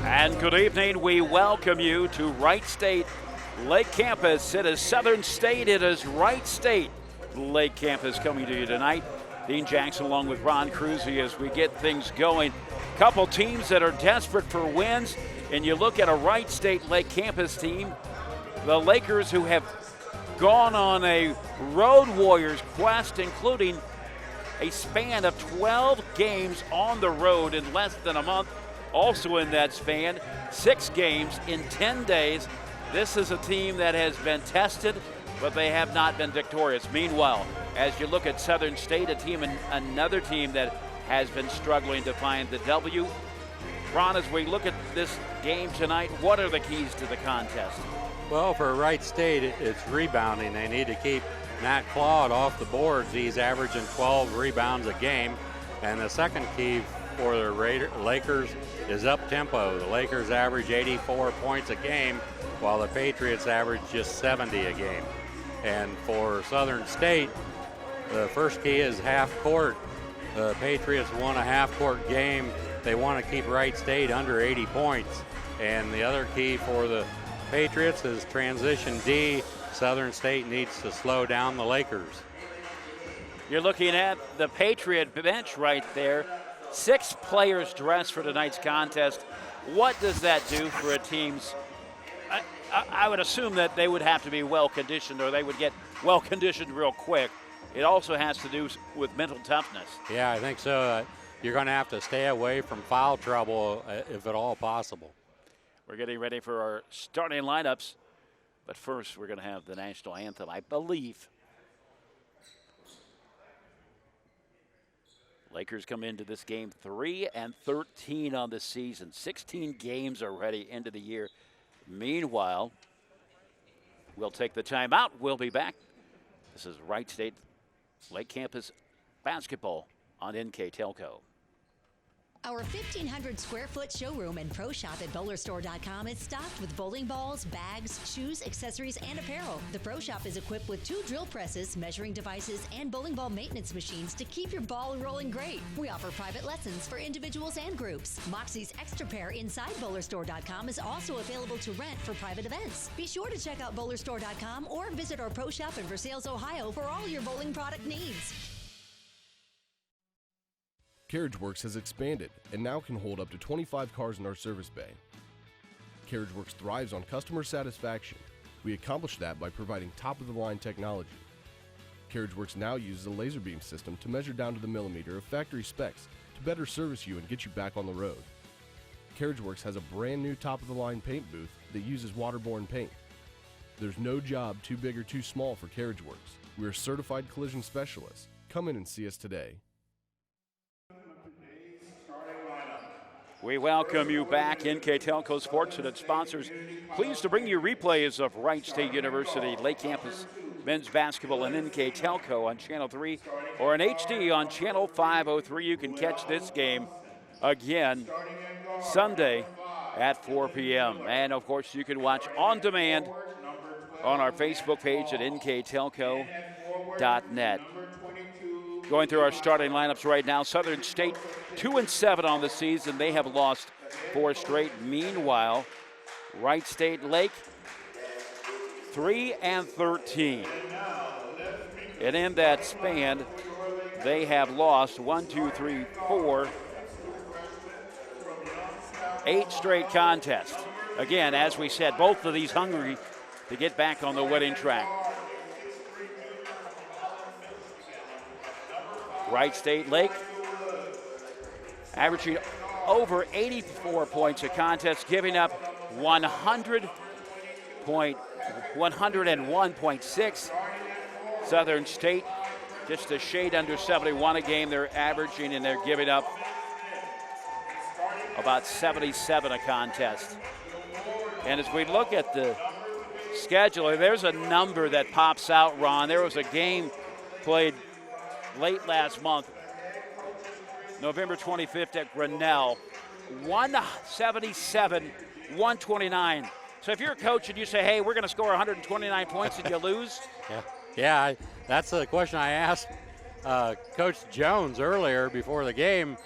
And good evening. We welcome you to Wright State Lake Campus. It is Southern State. It is Wright State Lake Campus coming to you tonight. Dean Jackson along with Ron Cruzy as we get things going. Couple teams that are desperate for wins. And you look at a Wright State Lake Campus team, the Lakers, who have gone on a Road Warriors quest, including a span of 12 games on the road in less than a month. Also in that span, 6 games in 10 days. This is a team that has been tested, but they have not been victorious. Meanwhile, as you look at Southern State, another team that has been struggling to find the W. Ron, as we look at this game tonight, what are the keys to the contest? Well, for Wright State, it's rebounding. They need to keep Matt Claude off the boards. He's averaging 12 rebounds a game. And the second key for the Lakers is up-tempo. The Lakers average 84 points a game, while the Patriots average just 70 a game. And for Southern State, the first key is half court. The Patriots won a half-court game. They want to keep Wright State under 80 points. And the other key for the Patriots is transition D. Southern State needs to slow down the Lakers. You're looking at the Patriot bench right there. 6 players dressed for tonight's contest. What does that do for a team's? I would assume that they would have to be well-conditioned, or they would get well-conditioned real quick. It also has to do with mental toughness. Yeah, I think so. You're going to have to stay away from foul trouble if at all possible. We're getting ready for our starting lineups, but first we're going to have the national anthem, I believe. Lakers come into this game 3-13 on the season. 16 games already into the year. Meanwhile, we'll take the timeout. We'll be back. This is Wright State Lake Campus basketball on NKTelco. Our 1,500 square foot showroom and pro shop at BowlerStore.com is stocked with bowling balls, bags, shoes, accessories, and apparel. The pro shop is equipped with 2 drill presses, measuring devices, and bowling ball maintenance machines to keep your ball rolling great. We offer private lessons for individuals and groups. Moxie's Extra Pair inside BowlerStore.com is also available to rent for private events. Be sure to check out BowlerStore.com or visit our pro shop in Versailles, Ohio for all your bowling product needs. CarriageWorks has expanded and now can hold up to 25 cars in our service bay. CarriageWorks thrives on customer satisfaction. We accomplish that by providing top-of-the-line technology. CarriageWorks now uses a laser beam system to measure down to the millimeter of factory specs to better service you and get you back on the road. CarriageWorks has a brand new top-of-the-line paint booth that uses waterborne paint. There's no job too big or too small for CarriageWorks. We're certified collision specialists. Come in and see us today. We welcome you back. NKTelco Sports and its sponsors. Pleased to bring you replays of Wright State University Lake Campus men's basketball and NKTelco on Channel 3 or in HD on Channel 503. You can catch this game again Sunday at 4 p.m. And, of course, you can watch on demand on our Facebook page at nktelco.net. Going through our starting lineups right now, Southern State 2-7 on the season. They have lost 4 straight. Meanwhile, Wright State Lake 3-13. And in that span, they have lost 8 straight contests. Again, as we said, both of these hungry to get back on the winning track. Wright State Lake averaging over 84 points a contest, giving up 101.6. Southern State just a shade under 71 a game they're averaging, and they're giving up about 77 a contest. And as we look at the schedule, there's a number that pops out, Ron. There was a game played late last month, November 25th at Grinnell, 177-129. So if you're a coach and you say, hey, we're going to score 129 points and you lose? Yeah, that's the question I asked Coach Jones earlier before the game.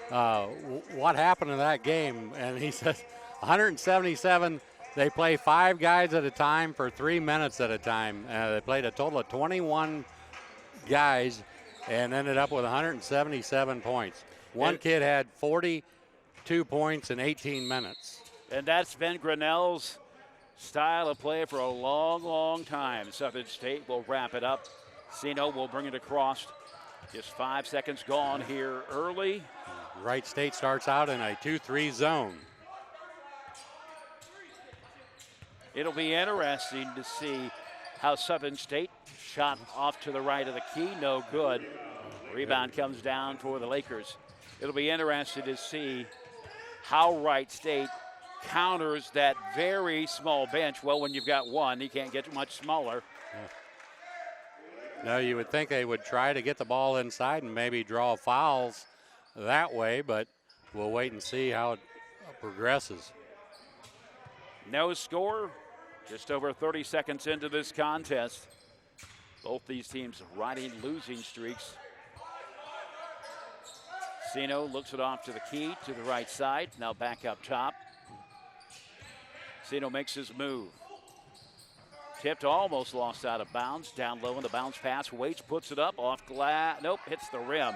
What happened in that game? And he said, 177. They play 5 guys at a time for 3 minutes at a time. They played a total of 21 guys and ended up with 177 points. One kid had 42 points in 18 minutes. And that's been Grinnell's style of play for a long, long time. Southern State will wrap it up. Sino will bring it across. Just 5 seconds gone here early. Wright State starts out in a 2-3 zone. It'll be interesting to see how Southern State shot off to the right of the key. No good. Rebound comes down for the Lakers. It'll be interesting to see how Wright State counters that very small bench. Well, when you've got one, you can't get much smaller. No, you would think they would try to get the ball inside and maybe draw fouls that way, but we'll wait and see how it progresses. No score, just over 30 seconds into this contest. Both these teams riding losing streaks. Sino looks it off to the key to the right side, now back up top. Sino makes his move. Tipped, almost lost out of bounds. Down low in the bounce pass. Waits puts it up off glass. Nope, hits the rim.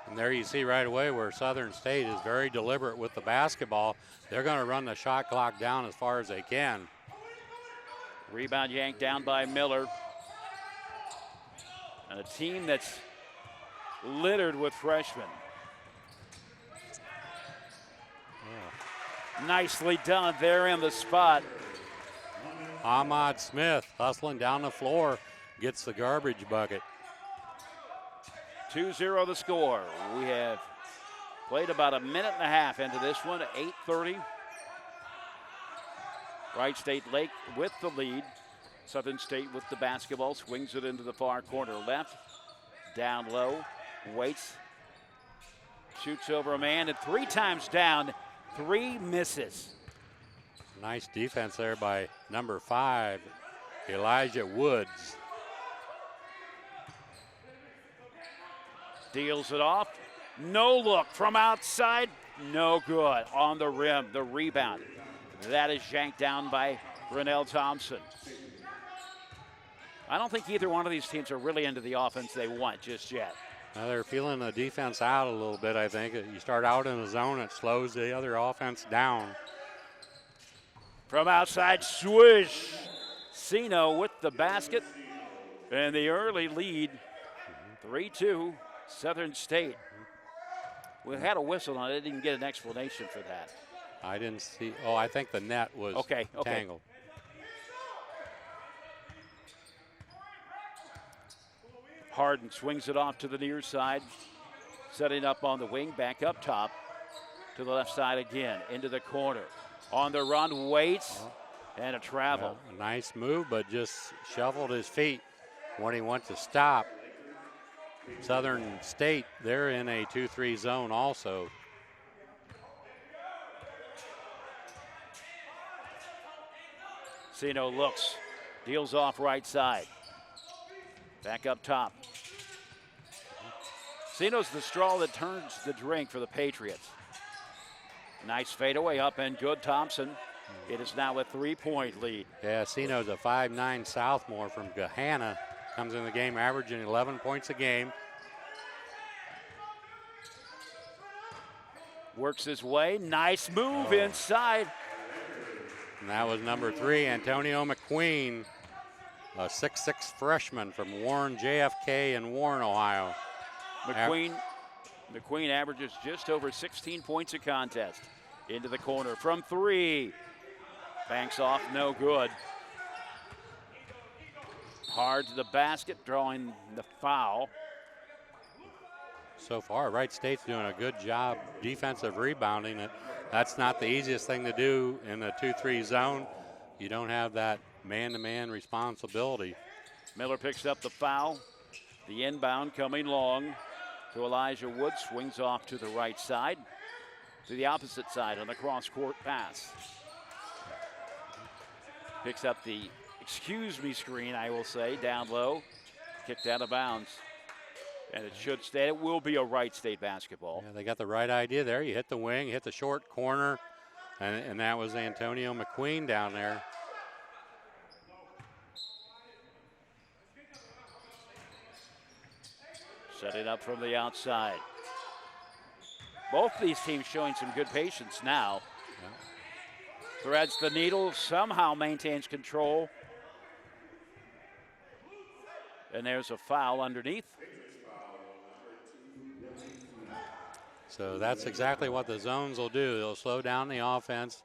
And there you see right away where Southern State is very deliberate with the basketball. They're going to run the shot clock down as far as they can. Rebound yanked down by Miller. And a team that's littered with freshmen. Yeah. Nicely done there in the spot. Ahmad Smith hustling down the floor, gets the garbage bucket. 2-0 the score. We have played about a minute and a half into this one, 8:30. Wright State Lake with the lead. Southern State with the basketball, swings it into the far corner left. Down low, waits, shoots over a man, and 3 times down, 3 misses. Nice defense there by number 5, Elijah Woods. Deals it off. No look from outside. No good. On the rim, the rebound. That is yanked down by Rennell Thompson. I don't think either one of these teams are really into the offense they want just yet. Now they're feeling the defense out a little bit, I think. You start out in a zone, it slows the other offense down. From outside, swish. Sino with the basket. And the early lead, 3-2, Southern State. We had a whistle on it. I didn't get an explanation for that. I didn't see. Oh, I think the net was tangled. Harden swings it off to the near side. Setting up on the wing, back up top. To the left side again, into the corner. On the run, waits, and a travel. Yeah, a nice move, but just shuffled his feet when he went to stop. Southern State, they're in a 2-3 zone also. Sino looks, deals off right side. Back up top. Sino's the straw that turns the drink for the Patriots. Nice fadeaway up and good, Thompson. It is now a 3-point lead. Yeah, Sino's a 5'9" sophomore from Gahanna. Comes in the game averaging 11 points a game. Works his way, nice move inside. And that was number 3, Antonio McQueen, a 6'6" freshman from Warren JFK in Warren, Ohio. McQueen averages just over 16 points a contest. Into the corner from 3. Banks off, no good. Hard to the basket, drawing the foul. So far, Wright State's doing a good job defensive rebounding. That's not the easiest thing to do in a 2-3 zone. You don't have that man-to-man responsibility. Miller picks up the foul. The inbound coming long to Elijah Woods, swings off to the right side, to the opposite side on the cross-court pass. Picks up the excuse me screen, I will say, down low, kicked out of bounds. And it should stay. It will be a Wright State basketball. Yeah, they got the right idea there. You hit the wing, hit the short corner, And that was Antonio McQueen down there. Setting up from the outside. Both these teams showing some good patience now. Yeah. Threads the needle, somehow maintains control. And there's a foul underneath. So that's exactly what the zones will do. They'll slow down the offense.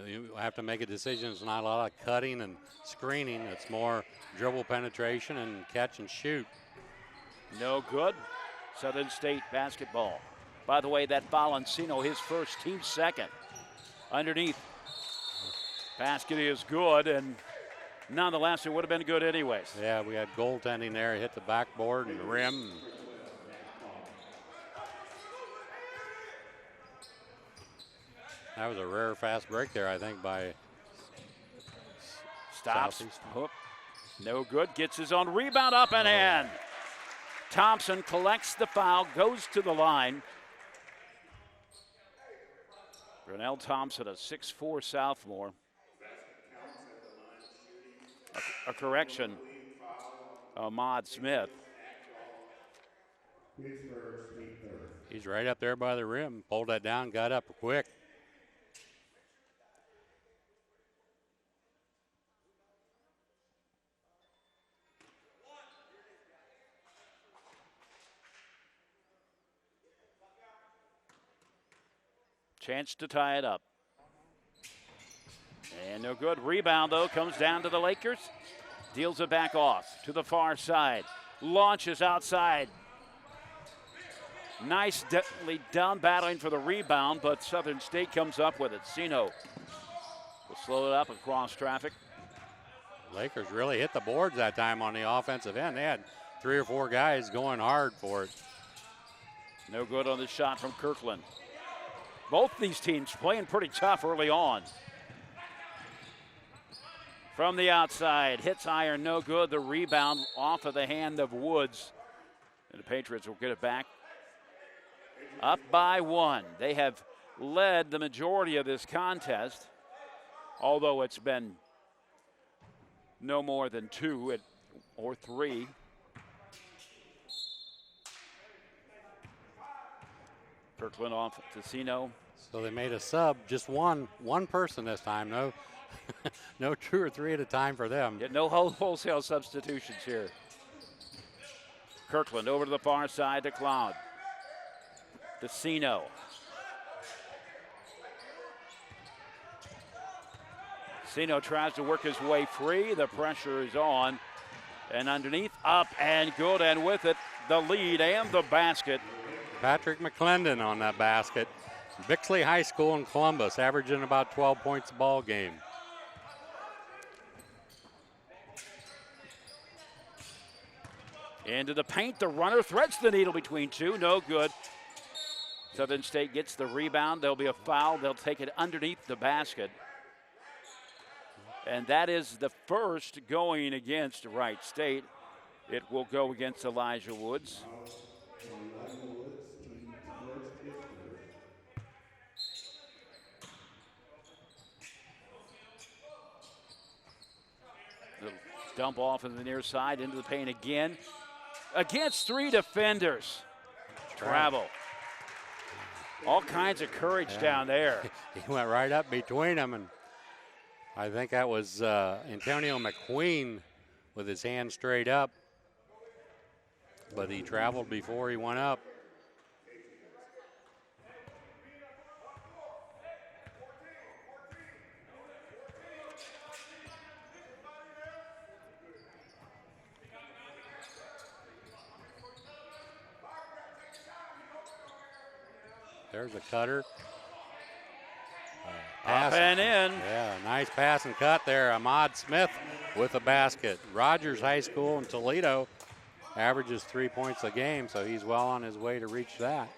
You have to make a decision. It's not a lot of cutting and screening. It's more dribble penetration and catch and shoot. No good. Southern State basketball. By the way, that foul on Sino, his first, team second. Underneath. Basket is good, and nonetheless, it would have been good anyways. Yeah, we had goaltending there. He hit the backboard and the rim. That was a rare fast break there, I think, by Stops. No good. Gets his own rebound up and in. Thompson collects the foul, goes to the line. Brunel Thompson, a 6'4" sophomore. A correction. Ahmad Smith. He's right up there by the rim. Pulled that down, got up quick. Chance to tie it up. And no good. Rebound, though, comes down to the Lakers. Deals it back off to the far side. Launches outside. Nicely down battling for the rebound, but Southern State comes up with it. Sino will slow it up across traffic. Lakers really hit the boards that time on the offensive end. They had 3 or 4 guys going hard for it. No good on the shot from Kirkland. Both these teams playing pretty tough early on. From the outside, hits iron, no good. The rebound off of the hand of Woods. And the Patriots will get it back. Up by 1. They have led the majority of this contest, although it's been no more than 2 or 3. Kirkland off to Sino. So they made a sub, just one person this time. No, no 2 or 3 at a time for them. Yeah, no wholesale substitutions here. Kirkland over to the far side to Cloud. To Sino. Sino tries to work his way free. The pressure is on. And underneath, up and good, and with it, the lead and the basket. Patrick McClendon on that basket. Bixley High School in Columbus, averaging about 12 points a ball game. Into the paint, the runner threads the needle between 2, no good. Southern State gets the rebound. There'll be a foul. They'll take it underneath the basket. And that is the first going against Wright State. It will go against Elijah Woods. Dump off in the near side into the paint again. Against 3 defenders. Travel. All kinds of courage down there. He went right up between them, and I think that was Antonio McQueen with his hand straight up. But he traveled before he went up. There's a cutter. Up and in. Yeah, nice pass and cut there. Ahmad Smith with a basket. Rogers High School in Toledo averages 3 points a game, so he's well on his way to reach that.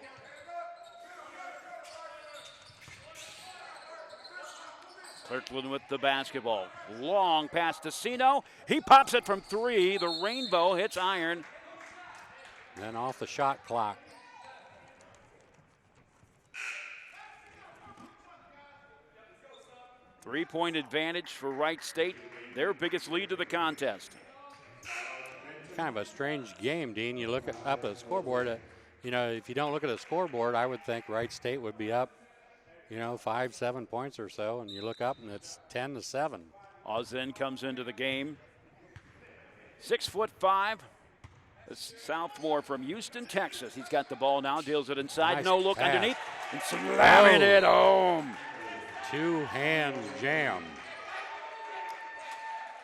Kirkland with the basketball. Long pass to Sino. He pops it from 3. The rainbow hits iron. Then off the shot clock. 3-point advantage for Wright State, their biggest lead of the contest. Kind of a strange game, Dean. You look up at the scoreboard. You know, if you don't look at the scoreboard, I would think Wright State would be up, 5, 7 points or so, and you look up and it's 10-7. Ozin comes into the game. 6'5", the sophomore from Houston, Texas. He's got the ball now, deals it inside. Nice no look pass. underneath, and slamming it home. Two-hand jam.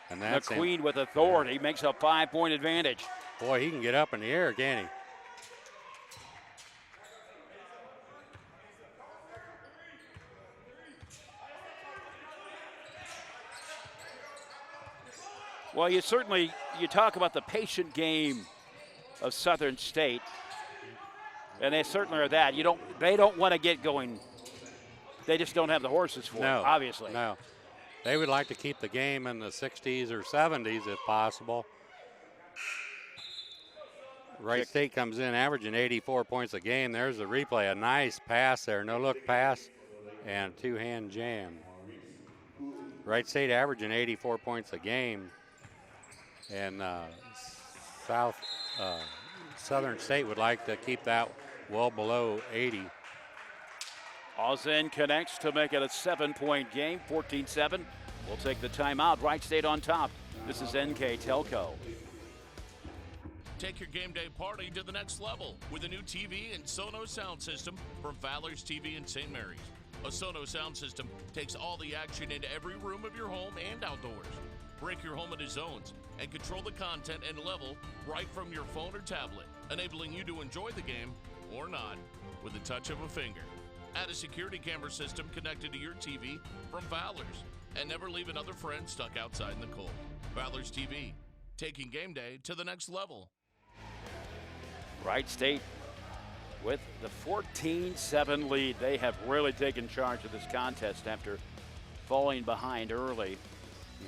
And that's McQueen with authority makes a 5-point advantage. Boy, he can get up in the air, can't he? Well, you talk about the patient game of Southern State, and they certainly are that. They don't want to get going. They just don't have the horses for it, obviously. No. They would like to keep the game in the 60s or 70s if possible. Wright State comes in averaging 84 points a game. There's the replay. A nice pass there. No look pass and two-hand jam. Wright State averaging 84 points a game. And Southern State would like to keep that well below 80. Ozin connects to make it a 7-point game, 14-7. We'll take the timeout. Wright State on top. This is NKTelco. Take your game day party to the next level with a new TV and Sonos sound system from Fowler's TV in St. Mary's. A Sonos sound system takes all the action into every room of your home and outdoors. Break your home into zones and control the content and level right from your phone or tablet, enabling you to enjoy the game or not with the touch of a finger. Add a security camera system connected to your TV from Fowler's, and never leave another friend stuck outside in the cold. Fowler's TV, taking game day to the next level. Wright State with the 14-7 lead. They have really taken charge of this contest after falling behind early.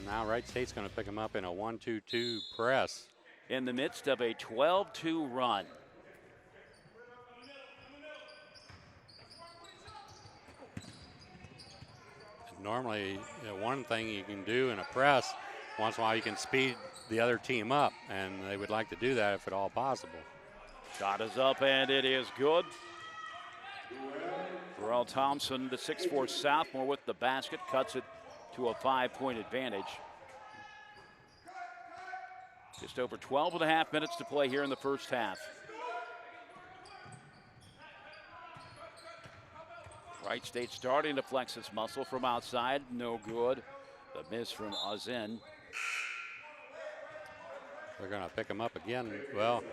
Now Wright State's going to pick them up in a 1-2-2 press. In the midst of a 12-2 run. Normally, one thing you can do in a press, once in a while you can speed the other team up, and they would like to do that if at all possible. Shot is up, and it is good. Pharrell Thompson, the 6'4 sophomore with the basket, cuts it to a 5-point advantage. Just over 12.5 minutes to play here in the first half. Wright State starting to flex its muscle from outside, no good. The miss from Ozin. They're going to pick him up again. Well,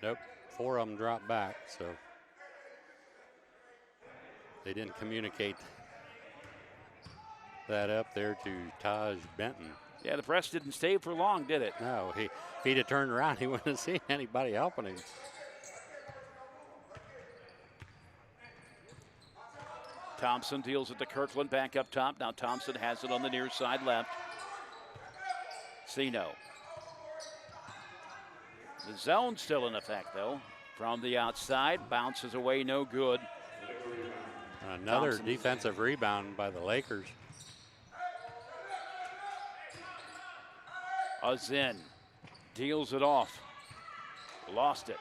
nope, 4 of them dropped back, so they didn't communicate that up there to Taj Benton. Yeah, the press didn't stay for long, did it? No, if he'd have turned around, he wouldn't have seen anybody helping him. Thompson deals it to Kirkland back up top. Now Thompson has it on the near side left. Sino. The zone still in effect, though. From the outside, bounces away, no good. Another Thompson. Defensive rebound by the Lakers. Ozin deals it off. Lost it.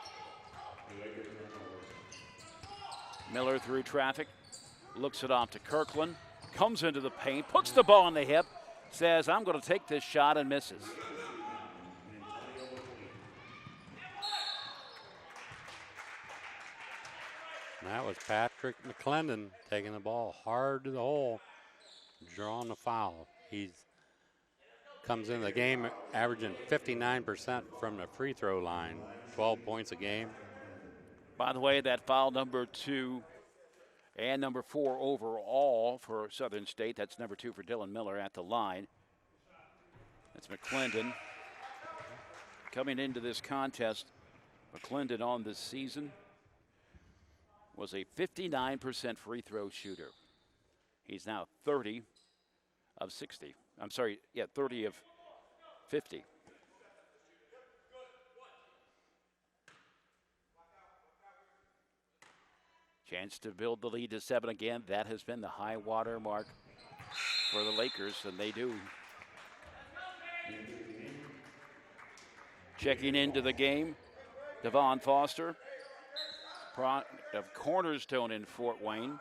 Miller through traffic. Looks it off to Kirkland. Comes into the paint. Puts the ball on the hip. Says, I'm going to take this shot, and misses. And that was Patrick McClendon taking the ball hard to the hole, drawing the foul. He comes in the game averaging 59% from the free throw line, 12 points a game. By the way, that foul number 2 and number 4 overall for Southern State. That's number 2 for Dylan Miller at the line. That's McClendon. Coming into this contest, McClendon on this season was a 59% free throw shooter. He's now 30 of 60. I'm sorry, 30 of 50. Chance to build the lead to 7 again. That has been the high water mark for the Lakers, and they do. Checking into the game, Devon Foster, product of Cornerstone in Fort Wayne.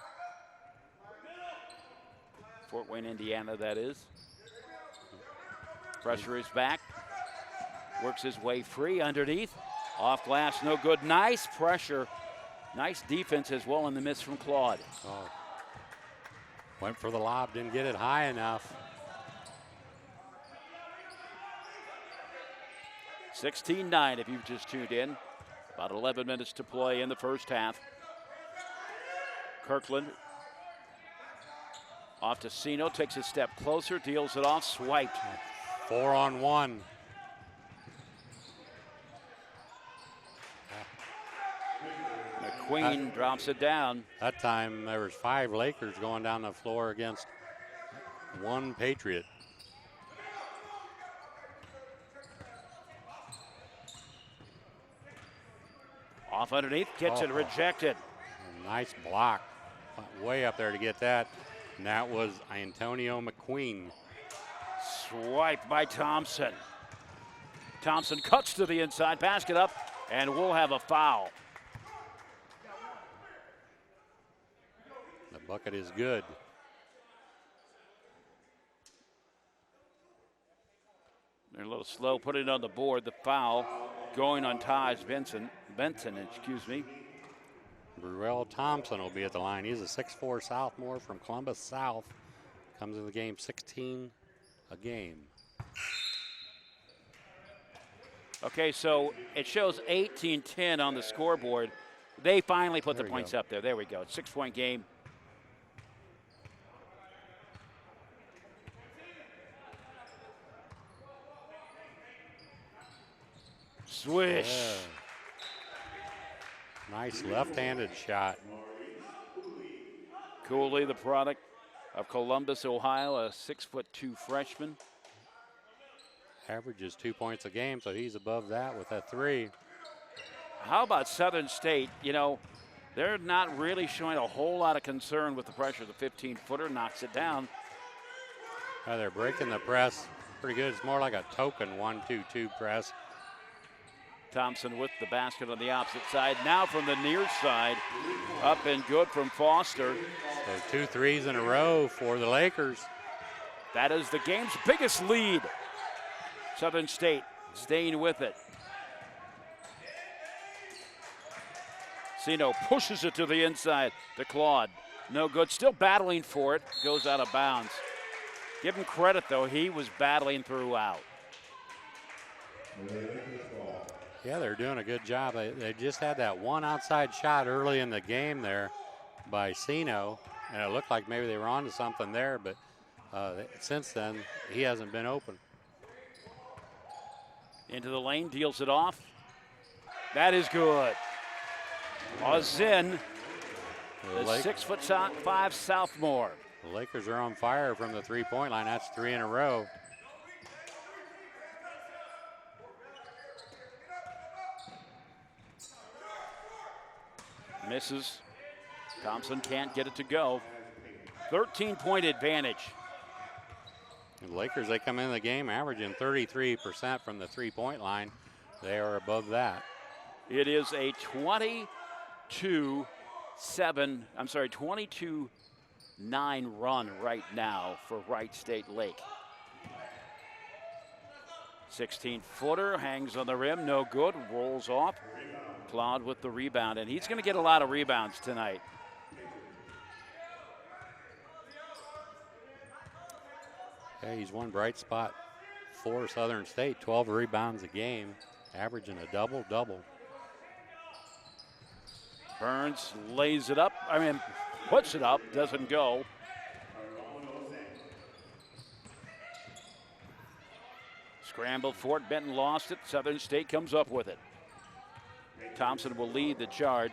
Fort Wayne, Indiana, that is. Pressure is back. Works his way free underneath. Off glass, no good. Nice pressure. Nice defense as well in the miss from Claude. Oh. Went for the lob, didn't get it high enough. 16-9 if you've just tuned in. About 11 minutes to play in the first half. Kirkland off to Sino, takes a step closer, deals it off, swiped. 4-on-1. McQueen drops it down. That time there was 5 Lakers going down the floor against 1 Patriot. Off underneath, gets it rejected. Nice block. Went way up there to get that. And that was Antonio McQueen. Swiped by Thompson. Thompson cuts to the inside, basket up, and we'll have a foul. The bucket is good. They're a little slow putting it on the board. The foul going on Taj Benson, excuse me. Burrell Thompson will be at the line. He's a 6'4" sophomore from Columbus South. Comes in the game 16 a game. Okay, so it shows 18-10 on the scoreboard. They finally put the points up there. There we go. 6-point game. Swish. Yeah. Nice left-handed shot. Cooley, the product of Columbus, Ohio, a 6'2" freshman. Averages 2 points a game, so he's above that with that 3. How about Southern State? You know, they're not really showing a whole lot of concern with the pressure. The 15-footer knocks it down. They're breaking the press pretty good. It's more like a token 1-2-2 press. Thompson with the basket on the opposite side. Now from the near side, up and good from Foster. So 2 threes in a row for the Lakers. That is the game's biggest lead. Southern State staying with it. Sino pushes it to the inside to Claude. No good, still battling for it, goes out of bounds. Give him credit though, he was battling throughout. Yeah, they're doing a good job. They just had that one outside shot early in the game there by Sino, and it looked like maybe they were onto something there, but since then, he hasn't been open. Into the lane, deals it off. That is good. Ozin, the 6'5" sophomore. The Lakers are on fire from the three-point line. That's 3 in a row. Misses. Thompson can't get it to go. 13-point advantage. The Lakers, they come in the game averaging 33% from the three-point line. They are above that. It is a 22-9 run right now for Wright State Lake. 16-footer hangs on the rim, no good, rolls off. Claude with the rebound, and he's going to get a lot of rebounds tonight. Yeah, he's one bright spot for Southern State. 12 rebounds a game, averaging a double-double. Burns lays it up, puts it up, doesn't go. Scrambled for it, Benton lost it, Southern State comes up with it. Thompson will lead the charge.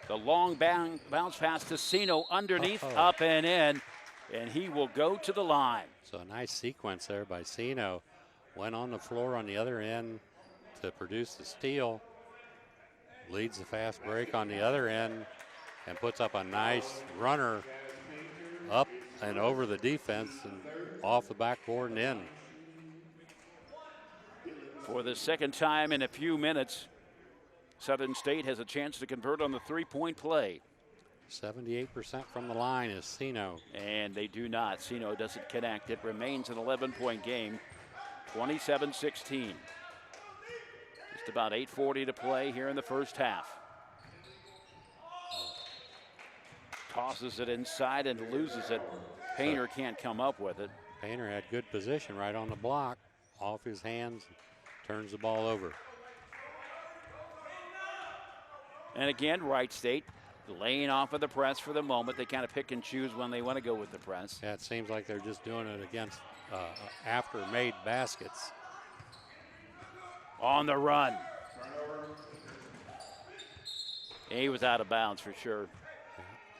The long bounce pass to Sino underneath, up and in, and he will go to the line. So a nice sequence there by Sino. Went on the floor on the other end to produce the steal. Leads the fast break on the other end and puts up a nice runner up and over the defense and off the backboard and in. For the second time in a few minutes, Southern State has a chance to convert on the three-point play. 78% from the line is Sino. And they do not. Sino doesn't connect. It remains an 11-point game, 27-16. Just about 8:40 to play here in the first half. Tosses it inside and loses it. Painter can't come up with it. Painter had good position right on the block, off his hands, turns the ball over. And again, Wright State laying off of the press for the moment. They kind of pick and choose when they want to go with the press. Yeah, it seems like they're just doing it against after-made baskets. On the run. He was out of bounds for sure.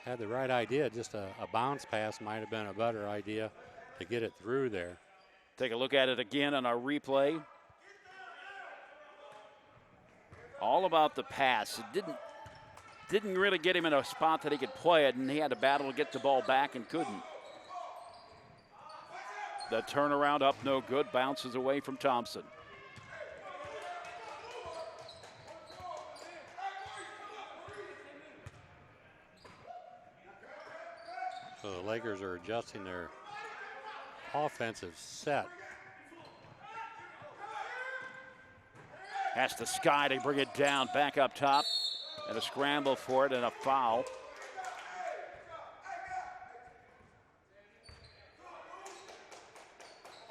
Had the right idea, just a bounce pass might have been a better idea to get it through there. Take a look at it again on our replay. All about the pass. It didn't really get him in a spot that he could play it, and he had to battle to get the ball back and couldn't. The turnaround up, no good, bounces away from Thompson. So the Lakers are adjusting their offensive set. Has to Sky to bring it down, back up top, and a scramble for it and a foul.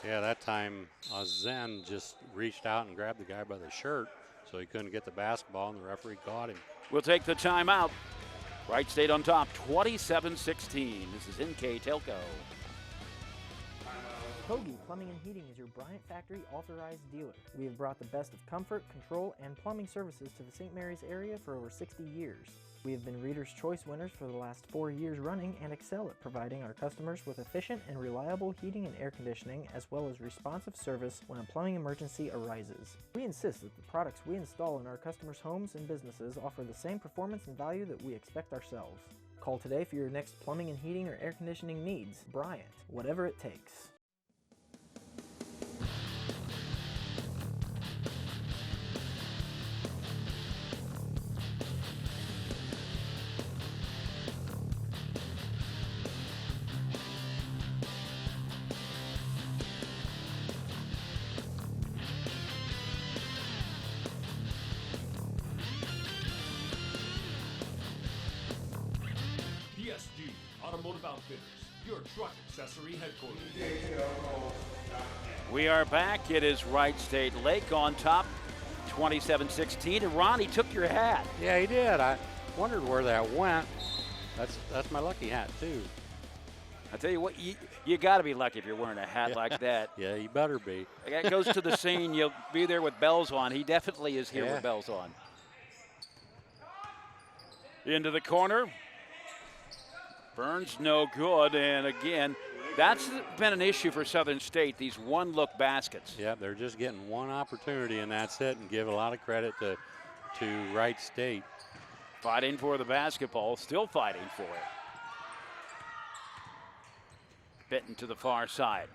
Yeah, that time Zen just reached out and grabbed the guy by the shirt so he couldn't get the basketball, and the referee caught him. We'll take the timeout. Wright State on top, 27-16. This is NKTelco. Hoagie Plumbing and Heating is your Bryant Factory authorized dealer. We have brought the best of comfort, control, and plumbing services to the St. Mary's area for over 60 years. We have been Reader's Choice winners for the last 4 years running and excel at providing our customers with efficient and reliable heating and air conditioning, as well as responsive service when a plumbing emergency arises. We insist that the products we install in our customers' homes and businesses offer the same performance and value that we expect ourselves. Call today for your next plumbing and heating or air conditioning needs. Bryant, whatever it takes. Automotive Outfitters, your truck accessory headquarters. We are back. It is Wright State Lake on top, 27-16. And Ron, he took your hat. Yeah, he did. I wondered where that went. That's my lucky hat, too. I tell you what, you got to be lucky if you're wearing a hat like that. Yeah, you better be. That goes to the scene. You'll be there with bells on. He definitely is here with bells on. Into the corner. Burns no good, and again, that's been an issue for Southern State, these one-look baskets. Yeah, they're just getting one opportunity, and that's it, and give a lot of credit to Wright State. Fighting for the basketball, still fighting for it. Benton to the far side.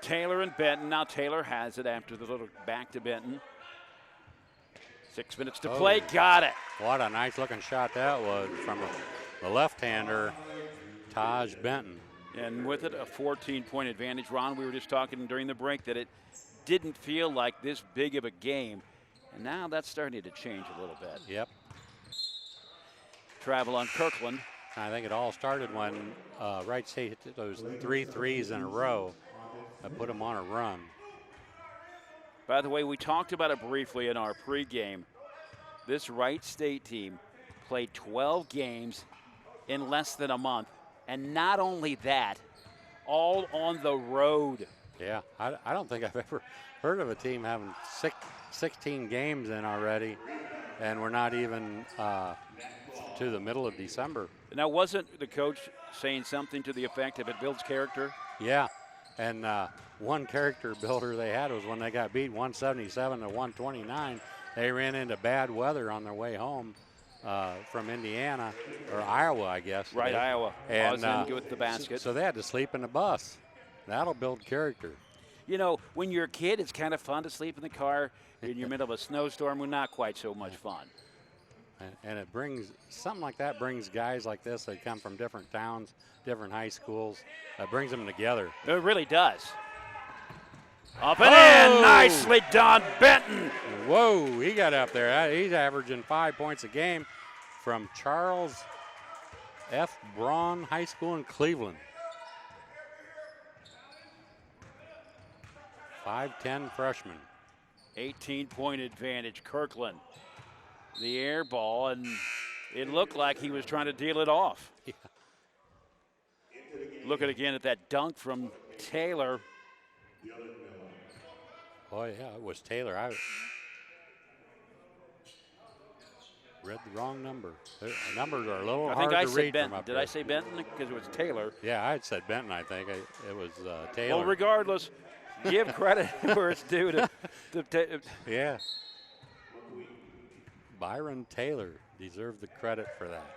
Taylor and Benton. Now Taylor has it after the little back to Benton. 6 minutes to play. Got it. What a nice looking shot that was from the left-hander, Taj Benton. And with it, a 14-point advantage. Ron, we were just talking during the break that it didn't feel like this big of a game. And now that's starting to change a little bit. Yep. Travel on Kirkland. I think it all started when Wright State hit those 3 threes in a row that put them on a run. By the way, we talked about it briefly in our pregame. This Wright State team played 12 games in less than a month. And not only that, all on the road. Yeah, I don't think I've ever heard of a team having 16 games in already, and we're not even to the middle of December. Now, wasn't the coach saying something to the effect of it builds character? Yeah, and one character builder they had was when they got beat 177 to 129 they ran into bad weather on their way home from Indiana, or Iowa, I guess. Right, today. Iowa. And Osmond with the basket. So they had to sleep in the bus. That'll build character. You know, when you're a kid, it's kind of fun to sleep in the car. In your middle of a snowstorm, we're not quite so much fun. And it brings, something like that brings guys like this, they come from different towns, different high schools, that brings them together. It really does. Up and in, nicely done, Benton. Whoa, he got up there. He's averaging 5 points a game from Charles F. Braun High School in Cleveland. 5'10" freshman. 18-point advantage, Kirkland. The air ball, and it looked like he was trying to deal it off. Yeah. Looking again at that dunk from Taylor. Oh, yeah, it was Taylor. I read the wrong number. The numbers are a little hard to read from up Did there. I say Benton? Because it was Taylor. Yeah, I had said Benton, I think. It was Taylor. Well, regardless, give credit where it's due to yeah. Byron Taylor deserved the credit for that.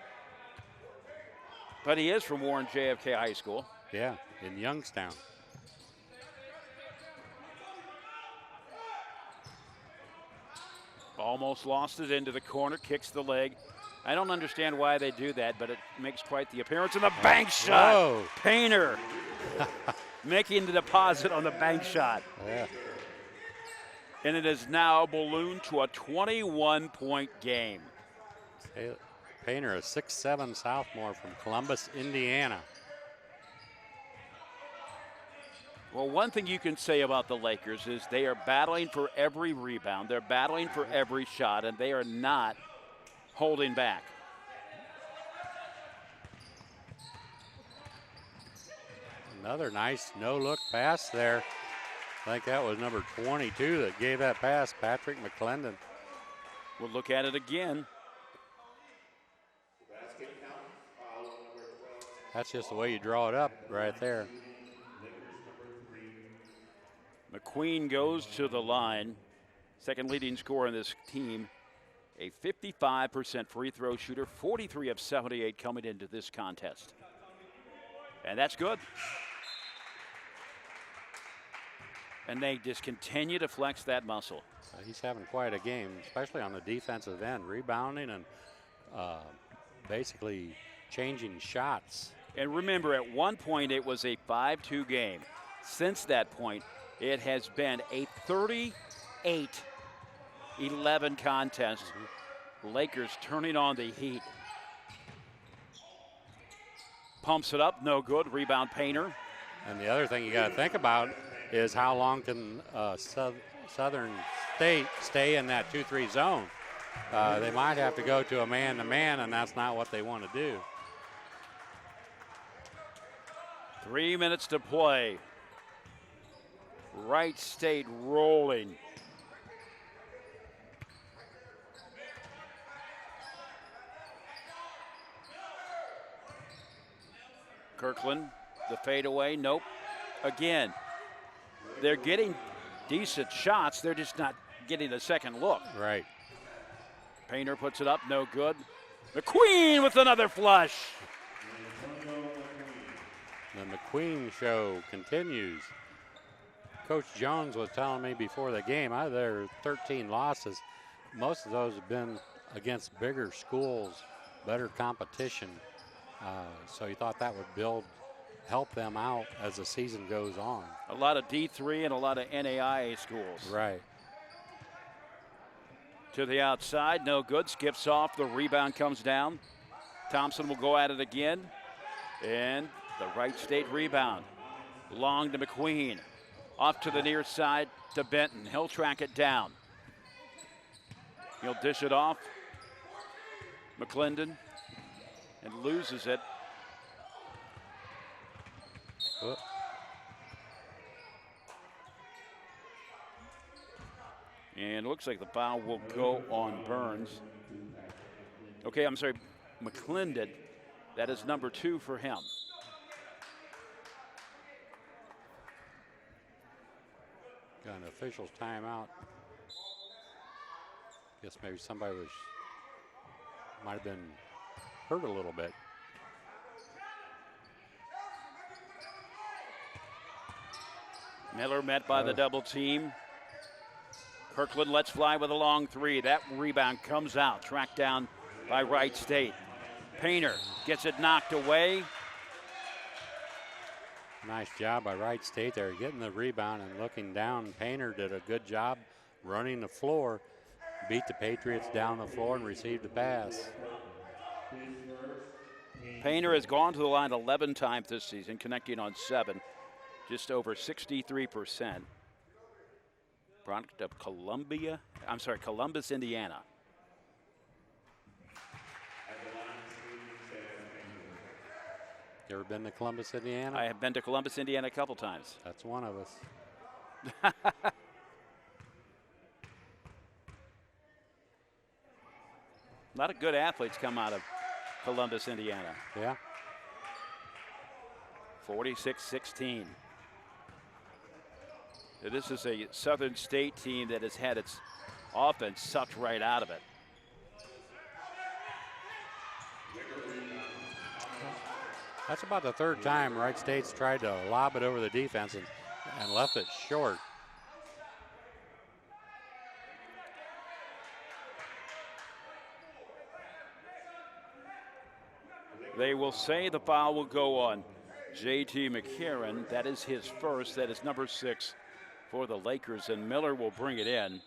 But he is from Warren JFK High School. Yeah, in Youngstown. Almost lost it into the corner, kicks the leg. I don't understand why they do that, but it makes quite the appearance. And the bank shot. Whoa. Painter making the deposit on the bank shot. Yeah. And it is now ballooned to a 21-point game. Painter, a 6'7" sophomore from Columbus, Indiana. Well, one thing you can say about the Lakers is they are battling for every rebound. They're battling for every shot, and they are not holding back. Another nice no-look pass there. I think that was number 22 that gave that pass, Patrick McClendon. We'll look at it again. That's just the way you draw it up right there. McQueen goes to the line. Second leading scorer in this team. A 55% free throw shooter, 43 of 78 coming into this contest. And that's good. And they just continue to flex that muscle. He's having quite a game, especially on the defensive end, rebounding and basically changing shots. And remember, at one point it was a 5-2 game. Since that point, it has been a 38-11 contest. Lakers turning on the heat. Pumps it up, no good. Rebound, Painter. And the other thing you got to think about is how long can Southern State stay in that 2-3 zone. They might have to go to a man-to-man, and that's not what they want to do. 3 minutes to play. Wright State rolling. Kirkland, the fadeaway, nope. Again, they're getting decent shots. They're just not getting a second look. Right. Painter puts it up, no good. McQueen with another flush. The McQueen show continues. Coach Jones was telling me before the game, out of their 13 losses, most of those have been against bigger schools, better competition. So he thought that would help them out as the season goes on. A lot of D3 and a lot of NAIA schools. Right. To the outside, no good. Skips off. The rebound comes down. Thompson will go at it again. And the Wright State rebound. Long to McQueen. Off to the near side to Benton. He'll track it down. He'll dish it off. McClendon. And loses it. Oh. And it looks like the foul will go on Burns. Okay, I'm sorry, McClendon. That is number 2 for him. Got an official's timeout. Guess maybe somebody might have been hurt a little bit. Miller met by the double team. Kirkland lets fly with a long three. That rebound comes out, tracked down by Wright State. Painter gets it knocked away. Nice job by Wright State there, getting the rebound and looking down. Painter did a good job running the floor, beat the Patriots down the floor and received the pass. Painter has gone to the line 11 times this season, connecting on 7, just over 63%. Product of Columbus, Indiana. You ever been to Columbus, Indiana? I have been to Columbus, Indiana a couple times. That's one of us. A lot of good athletes come out of Columbus, Indiana. Yeah. 46-16. This is a Southern State team that has had its offense sucked right out of it. That's about the third time Wright State's tried to lob it over the defense and left it short. They will say the foul will go on J.T. McCarron. That is his first. That is number 6 for the Lakers, and Miller will bring it in.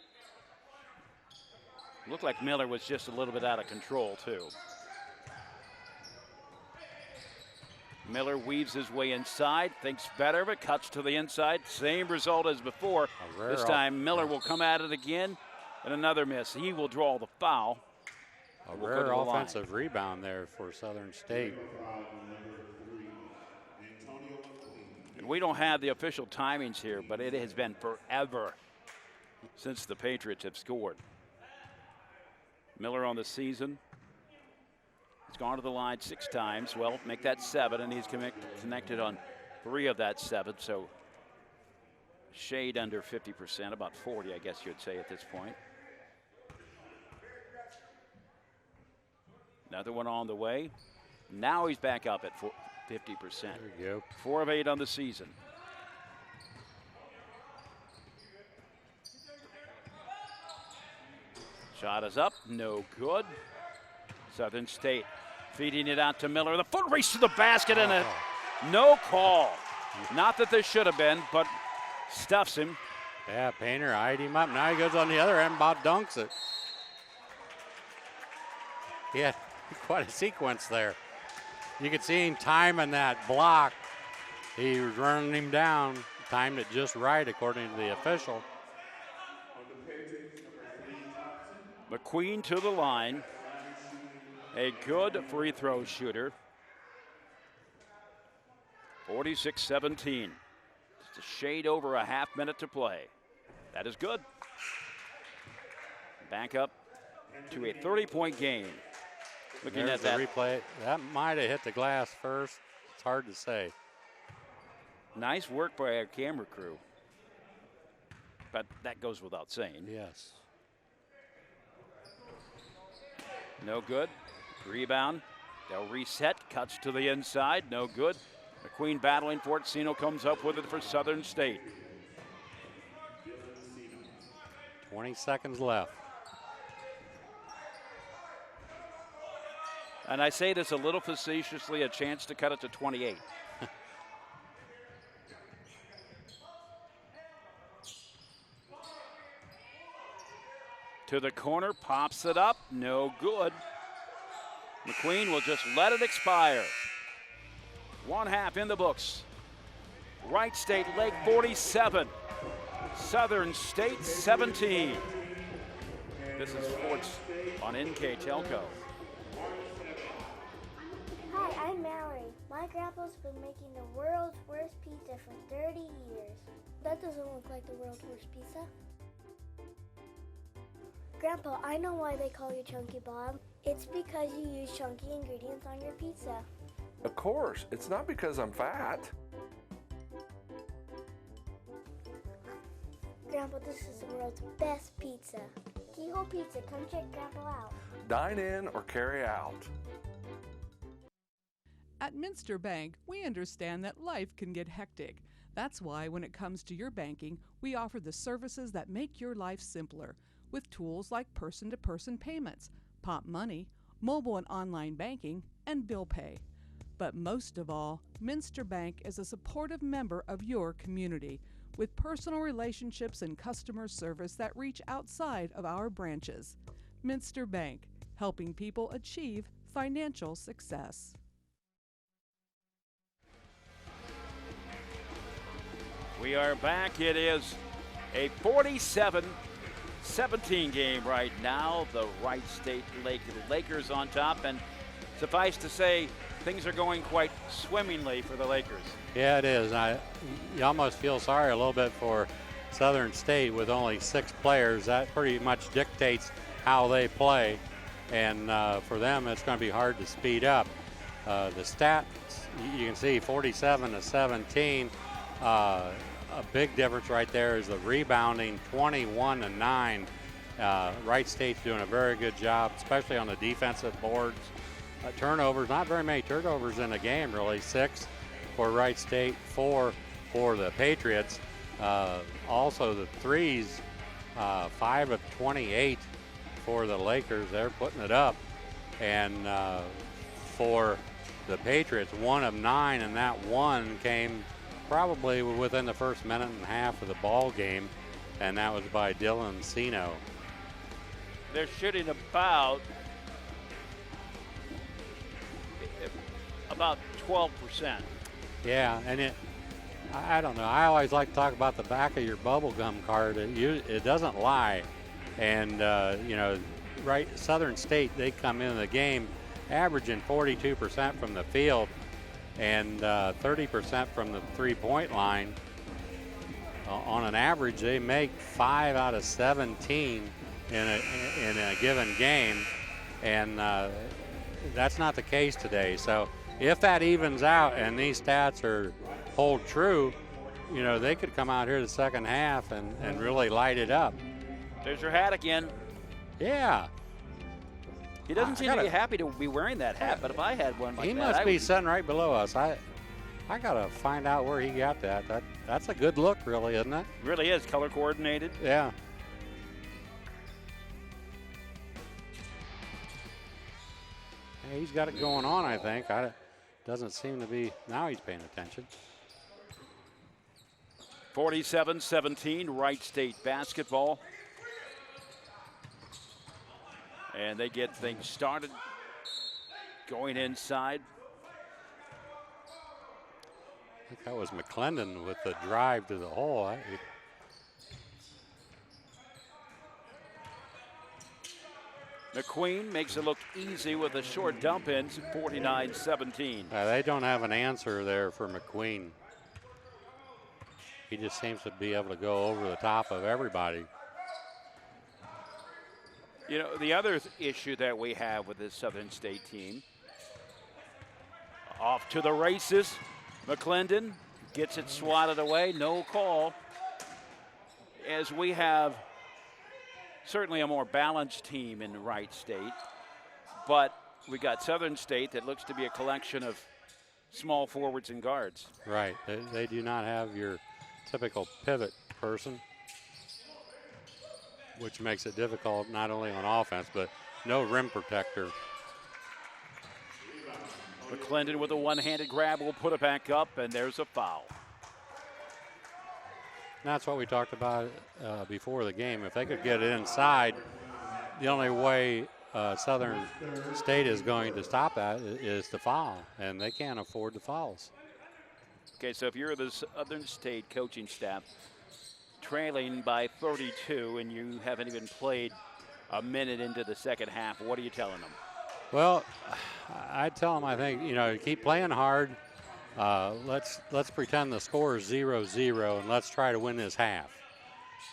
Looked like Miller was just a little bit out of control, too. Miller weaves his way inside, thinks better of it, cuts to the inside. Same result as before. This time Miller will come at it again, and another miss. He will draw the foul. A rare offensive rebound there for Southern State. And we don't have the official timings here, but it has been forever since the Patriots have scored. Miller on the season. He's gone to the line 6 times. Well, make that 7, and he's connected on 3 of that 7. So shade under 50%, about 40, I guess you'd say at this point. Another one on the way. Now he's back up at 50%. There you go. 4 of 8 on the season. Shot is up, no good. Southern State feeding it out to Miller. The foot race to the basket and a no call. Not that there should have been, but stuffs him. Yeah, Painter eyed him up. Now he goes on the other end, about dunks it. He had quite a sequence there. You could see him timing that block. He was running him down, timed it just right according to the official. McQueen to the line. A good free throw shooter. 46-17. Just a shade over a half minute to play. That is good. Back up to a 30-point game. Looking There's at that replay. That might have hit the glass first. It's hard to say. Nice work by our camera crew. But that goes without saying. Yes. No good. Rebound. They'll reset. Cuts to the inside. No good. McQueen battling for it. Sino comes up with it for Southern State. 20 seconds left. And I say this a little facetiously, a chance to cut it to 28. To the corner, pops it up. No good. McQueen will just let it expire. 1 half in the books. Wright State Lake 47. Southern State 17. This is sports on NKTelco. Hi, I'm Mallory. My grandpa's been making the world's worst pizza for 30 years. That doesn't look like the world's worst pizza. Grandpa, I know why they call you Chunky Bob. It's because you use chunky ingredients on your pizza. Of course, it's not because I'm fat. Grandpa, this is the world's best pizza. Keyhole Pizza, come check Grandpa out. Dine in or carry out. At Minster Bank, we understand that life can get hectic. That's why when it comes to your banking, we offer the services that make your life simpler with tools like person-to-person payments, Pop Money, mobile and online banking, and bill pay. But most of all, Minster Bank is a supportive member of your community with personal relationships and customer service that reach outside of our branches. Minster Bank, helping people achieve financial success. We are back. It is a 47-17 game right now. The Wright State Lakers on top, and suffice to say, things are going quite swimmingly for the Lakers. Yeah, it is. You almost feel sorry a little bit for Southern State with only 6 players. That pretty much dictates how they play, and for them, it's going to be hard to speed up. The stats, you can see 47-17. A big difference right there is the rebounding, 21-9. Wright State's doing a very good job, especially on the defensive boards. Turnovers, not very many turnovers in the game, really. 6 for Wright State, 4 for the Patriots. Also the threes, 5 of 28 for the Lakers. They're putting it up. And for the Patriots, 1 of 9, and that one came probably within the first minute and a half of the ball game, and that was by Dylan Sino. They're shooting about 12%. Yeah, and I don't know. I always like to talk about the back of your bubble gum card. It doesn't lie, and right, Southern State, they come into the game averaging 42% from the field and 30% from the three-point line. On an average, they make 5 out of 17 in a given game, and that's not the case today. So if that evens out and these stats hold true, they could come out here the second half and really light it up. There's your hat again. Yeah. He doesn't seem to be happy to be wearing that hat, but if I had one like that, he must be sitting right below us. I gotta find out where he got that. That's a good look, really, isn't it? Really is color coordinated. Yeah. Hey, he's got it going on, I think. Doesn't seem to be. Now he's paying attention. 47-17, Wright State basketball. And they get things started going inside. I think that was McClendon with the drive to the hole. McQueen makes it look easy with a short dump in, 49-17. They don't have an answer there for McQueen. He just seems to be able to go over the top of everybody. The other issue that we have with this Southern State team, off to the races. McClendon gets it swatted away, no call. As we have certainly a more balanced team in Wright State, but we got Southern State that looks to be a collection of small forwards and guards. Right, they do not have your typical pivot person, which makes it difficult not only on offense, but no rim protector. McClendon with a one-handed grab will put it back up, and there's a foul. That's what we talked about before the game. If they could get it inside, the only way Southern State is going to stop that is to foul, and they can't afford the fouls. Okay, so if you're the Southern State coaching staff, trailing by 32, and you haven't even played a minute into the second half, what are you telling them? Well, I tell them, I think, keep playing hard. Let's pretend the score is 0-0, and let's try to win this half.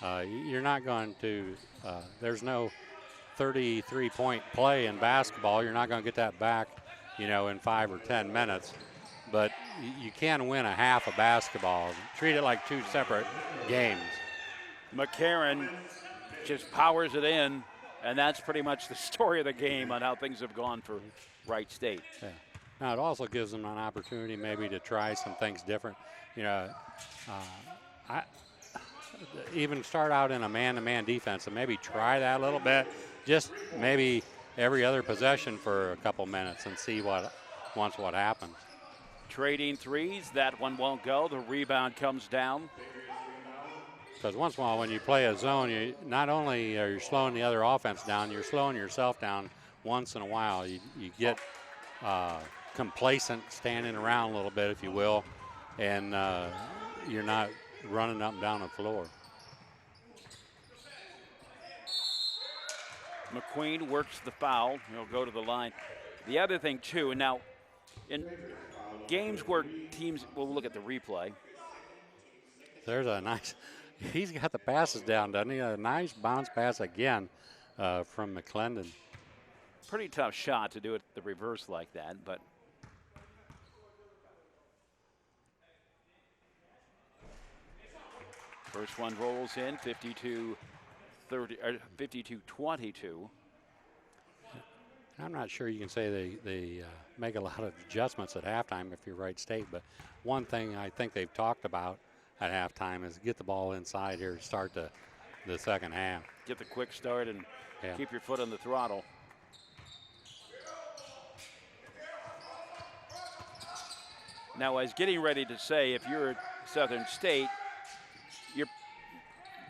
You're not going to, there's no 33-point play in basketball. You're not going to get that back, in 5 or 10 minutes. But you can win a half of basketball. Treat it like 2 separate games. McCarron just powers it in, and that's pretty much the story of the game on how things have gone for Wright State. Yeah. Now, it also gives them an opportunity maybe to try some things different. You know, I even start out in a man-to-man defense and maybe try that a little bit, just maybe every other possession for a couple minutes and see what happens. Trading threes, that one won't go. The rebound comes down. Because once in a while when you play a zone, you not only are you slowing the other offense down, you're slowing yourself down once in a while. You get complacent, standing around a little bit, if you will, and you're not running up and down the floor. McQueen works the foul. He'll go to the line. The other thing, too, and now in games where teams will look at the replay. There's a nice, he's got the passes down, doesn't he? A nice bounce pass again from McClendon. Pretty tough shot to do it the reverse like that, but. First one rolls in, 52-22. I'm not sure you can say they make a lot of adjustments at halftime if you're Wright State, but one thing I think they've talked about at halftime is get the ball inside here to start the second half. Get the quick start and keep your foot on the throttle. Now, I was getting ready to say, if you're at Southern State,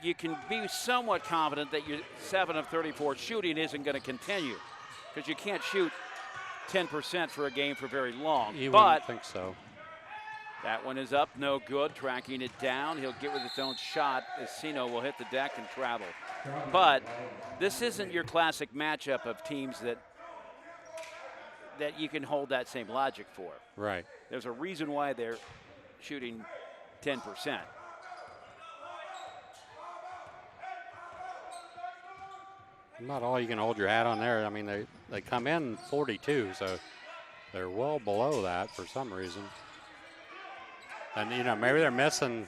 you can be somewhat confident that your 7 of 34 shooting isn't going to continue, because you can't shoot 10% for a game for very long. You but wouldn't think so. That one is up, no good. Tracking it down, he'll get with his own shot. Escino will hit the deck and travel. But this isn't your classic matchup of teams that you can hold that same logic for. Right. There's a reason why they're shooting 10%. Not all you can hold your hat on there. I mean, they come in 42, so they're well below that for some reason. And, you know, maybe they're missing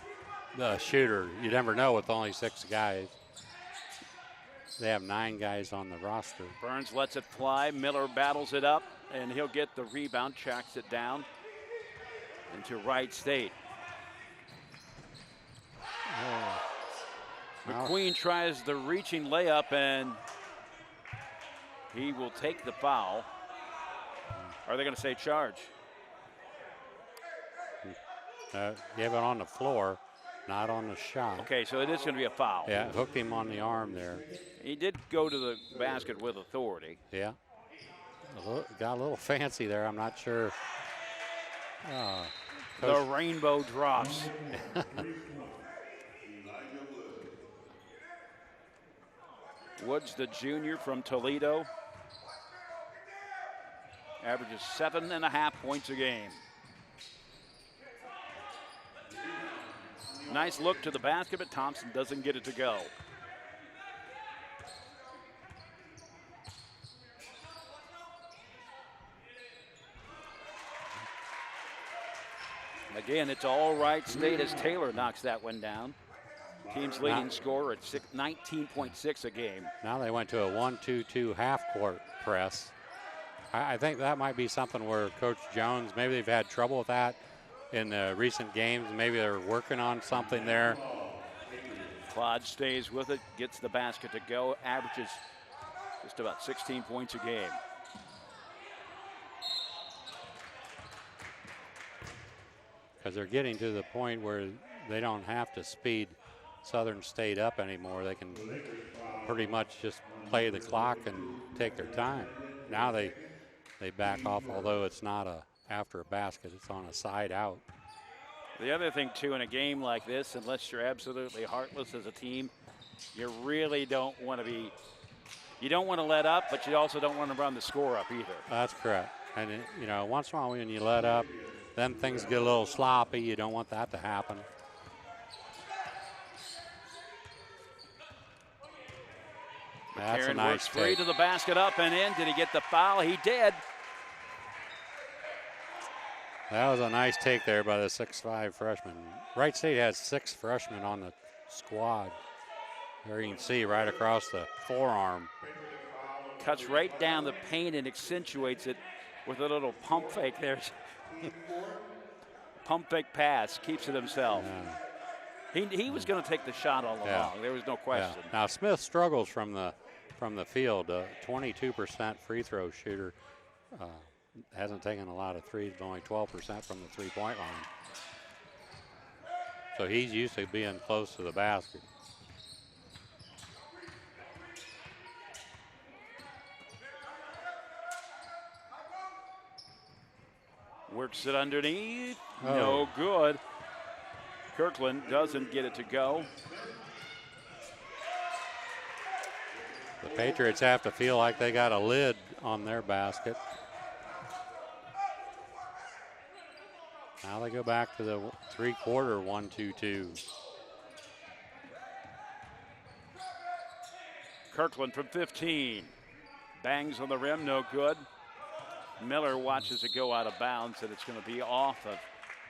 the shooter. You never know with only 6 guys. They have 9 guys on the roster. Burns lets it fly. Miller battles it up, and he'll get the rebound, tracks it down into Wright State. McQueen tries the reaching layup, and he will take the foul. Are they going to say charge? Gave it on the floor, not on the shot. Okay, so it is going to be a foul. Yeah, hooked him on the arm there. He did go to the basket with authority. Yeah. Got a little fancy there. I'm not sure. The rainbow drops. Woods, the junior from Toledo, averages 7.5 points a game. Nice look to the basket, but Thompson doesn't get it to go. Again, it's all Wright State as Taylor knocks that one down. Team's leading scorer at 19.6 a game. Now they went to a 1-2-2 half-court press. I think that might be something where Coach Jones, maybe they've had trouble with that in the recent games. Maybe they're working on something there. Claude stays with it, gets the basket to go, averages just about 16 points a game. Because they're getting to the point where they don't have to speed Southern State up anymore. They can pretty much just play the clock and take their time. Now they back off, although it's not after a basket, it's on a side out. The other thing too, in a game like this, unless you're absolutely heartless as a team, you really don't want to be, you don't want to let up, but you also don't want to run the score up either. That's correct. And you know, once in a while when you let up, then things get a little sloppy. You don't want that to happen. That's a nice free take. to the basket, up and in. Did he get the foul? He did. That was a nice take there by the 6'5" freshman. Wright State has 6 freshmen on the squad. There you can see right across the forearm. Cuts right down the paint and accentuates it with a little pump fake there. Pump fake pass, keeps it himself. He was going to take the shot all along. There was no question. Yeah. Now Smith struggles from the field. 22% free throw shooter. Hasn't taken a lot of threes, but only 12% from the three-point line. So he's used to being close to the basket. Works it underneath. No good. Kirkland doesn't get it to go. The Patriots have to feel like they got a lid on their basket. Now they go back to the three-quarter 1-2-2. Kirkland from 15. Bangs on the rim, no good. Miller watches it go out of bounds, and it's going to be off of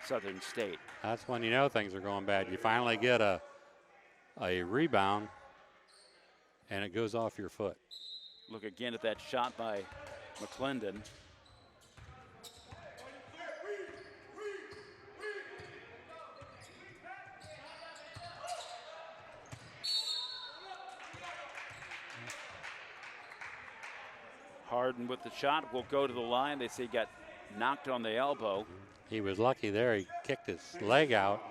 Southern State. That's when you know things are going bad. You finally get a rebound, and it goes off your foot. Look again at that shot by McClendon. Harden with the shot will go to the line. They say he got knocked on the elbow. He was lucky there. He kicked his leg out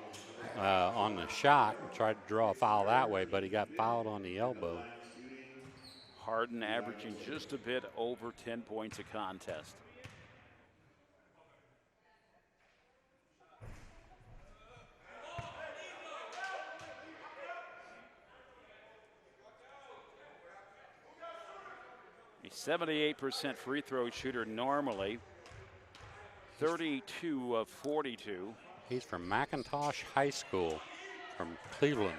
on the shot and tried to draw a foul that way, but he got fouled on the elbow. Harden averaging just a bit over 10 points a contest. A 78% free throw shooter normally. 32 of 42. He's from McIntosh High School from Cleveland.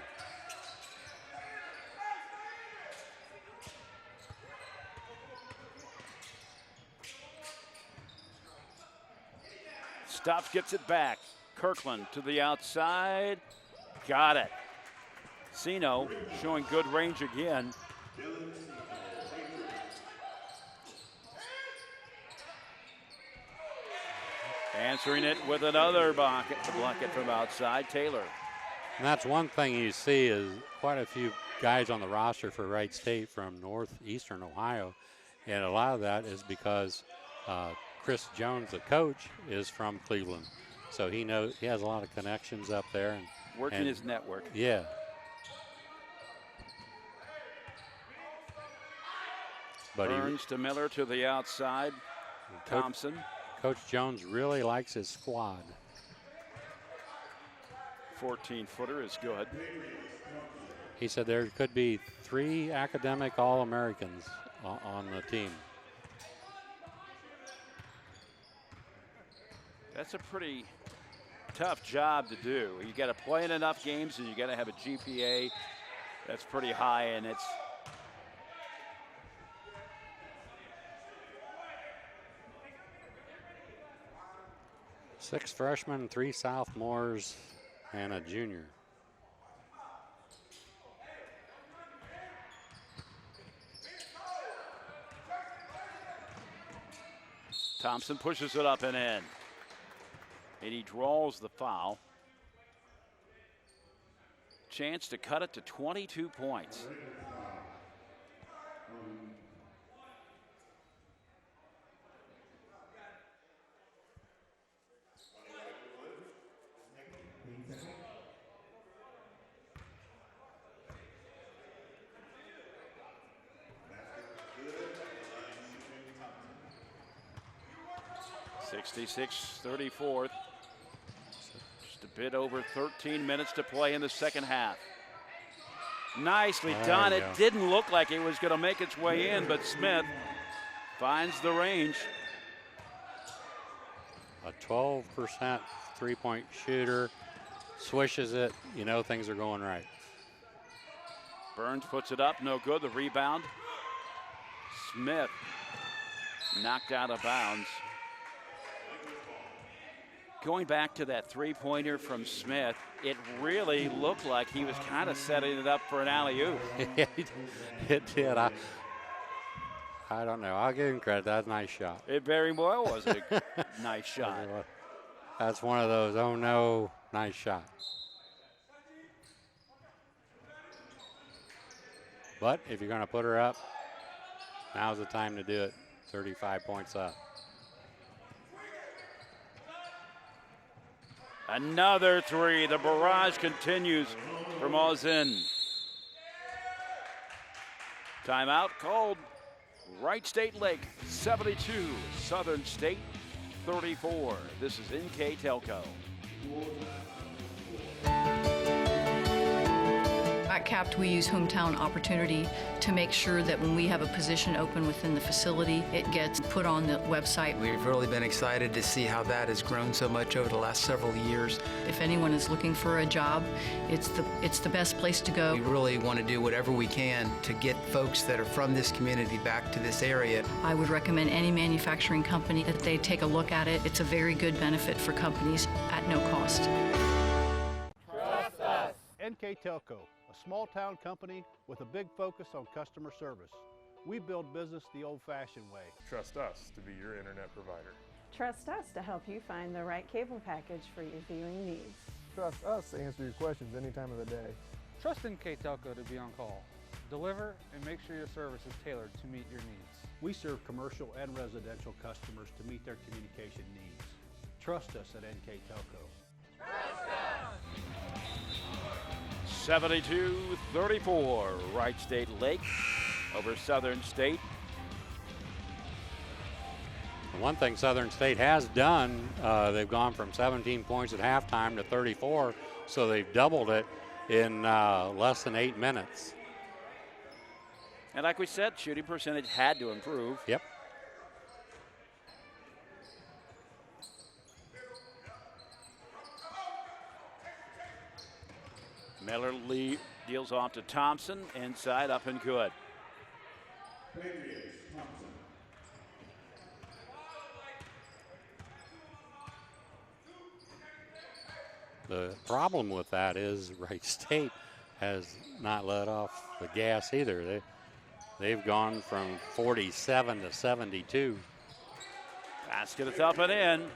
Stops, gets it back. Kirkland to the outside. Got it. Sino showing good range again. Answering it with another bucket from outside, Taylor. And that's one thing you see is quite a few guys on the roster for Wright State from northeastern Ohio. And a lot of that is because Chris Jones, the coach, is from Cleveland. So he has a lot of connections up there. Working his network. Yeah. But Burns to Miller to the outside. Thompson. Coach Jones really likes his squad. 14-footer is good. He said there could be 3 academic All-Americans on the team. That's a pretty tough job to do. You got to play in enough games, and you got to have a GPA that's pretty high, and it's Six freshmen, 3 sophomores, and a junior. Thompson pushes it up and in. And he draws the foul. Chance to cut it to 22 points. (66-34). Just a bit over 13 minutes to play in the second half. Nicely done. It didn't look like it was going to make its way in, but Smith finds the range. A 12% three-point shooter, swishes it. You know things are going right. Burns puts it up, no good. The rebound. Smith knocked out of bounds. Going back to that three-pointer from Smith, it really looked like he was kind of setting it up for an alley-oop. It did. I don't know. I'll give him credit. That's a nice shot. It very well was a nice shot. That's one of those, oh no, nice shot. But if you're going to put her up, now's the time to do it. 35 points up. Another three. The barrage continues for Mausin. Timeout called. Wright State Lake 72, Southern State 34. This is NKTelco. At CAPT, we use hometown opportunity to make sure that when we have a position open within the facility, it gets put on the website. We've really been excited to see how that has grown so much over the last several years. If anyone is looking for a job, it's the best place to go. We really want to do whatever we can to get folks that are from this community back to this area. I would recommend any manufacturing company that they take a look at it. It's a very good benefit for companies at no cost. Trust us. NKTelco, a small-town company with a big focus on customer service. We build business the old-fashioned way. Trust us to be your internet provider. Trust us to help you find the right cable package for your viewing needs. Trust us to answer your questions any time of the day. Trust NKTelco to be on call. Deliver and make sure your service is tailored to meet your needs. We serve commercial and residential customers to meet their communication needs. Trust us at NKTelco. Trust us! 72-34, Wright State Lake over Southern State. One thing Southern State has done, they've gone from 17 points at halftime to 34, so they've doubled it in less than 8 minutes. And like we said, shooting percentage had to improve. Yep. Miller Lee deals off to Thompson, inside, up and good. The problem with that is Wright State has not let off the gas either. They've gone from 47 to 72. Basket is up and in.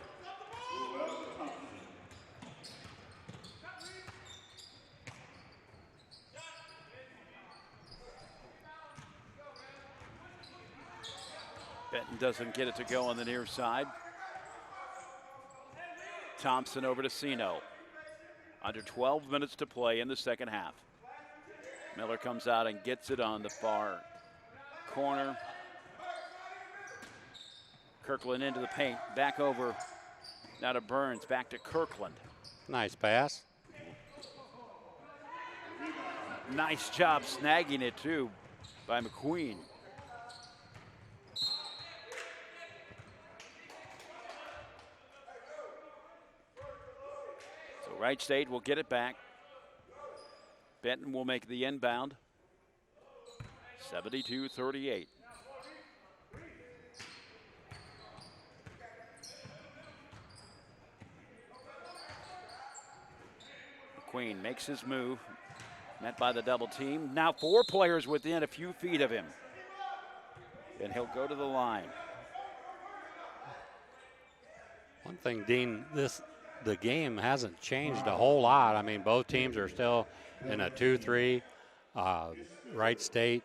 Benton doesn't get it to go on the near side. Thompson over to Sino. Under 12 minutes to play in the second half. Miller comes out and gets it on the far corner. Kirkland into the paint. Back over now to Burns. Back to Kirkland. Nice pass. Nice job snagging it too by McQueen. Wright State will get it back. Benton will make the inbound. 72-38. McQueen makes his move. Met by the double team. Now 4 players within a few feet of him. And he'll go to the line. One thing, Dean, the game hasn't changed a whole lot. I mean, both teams are still in a 2-3. Wright State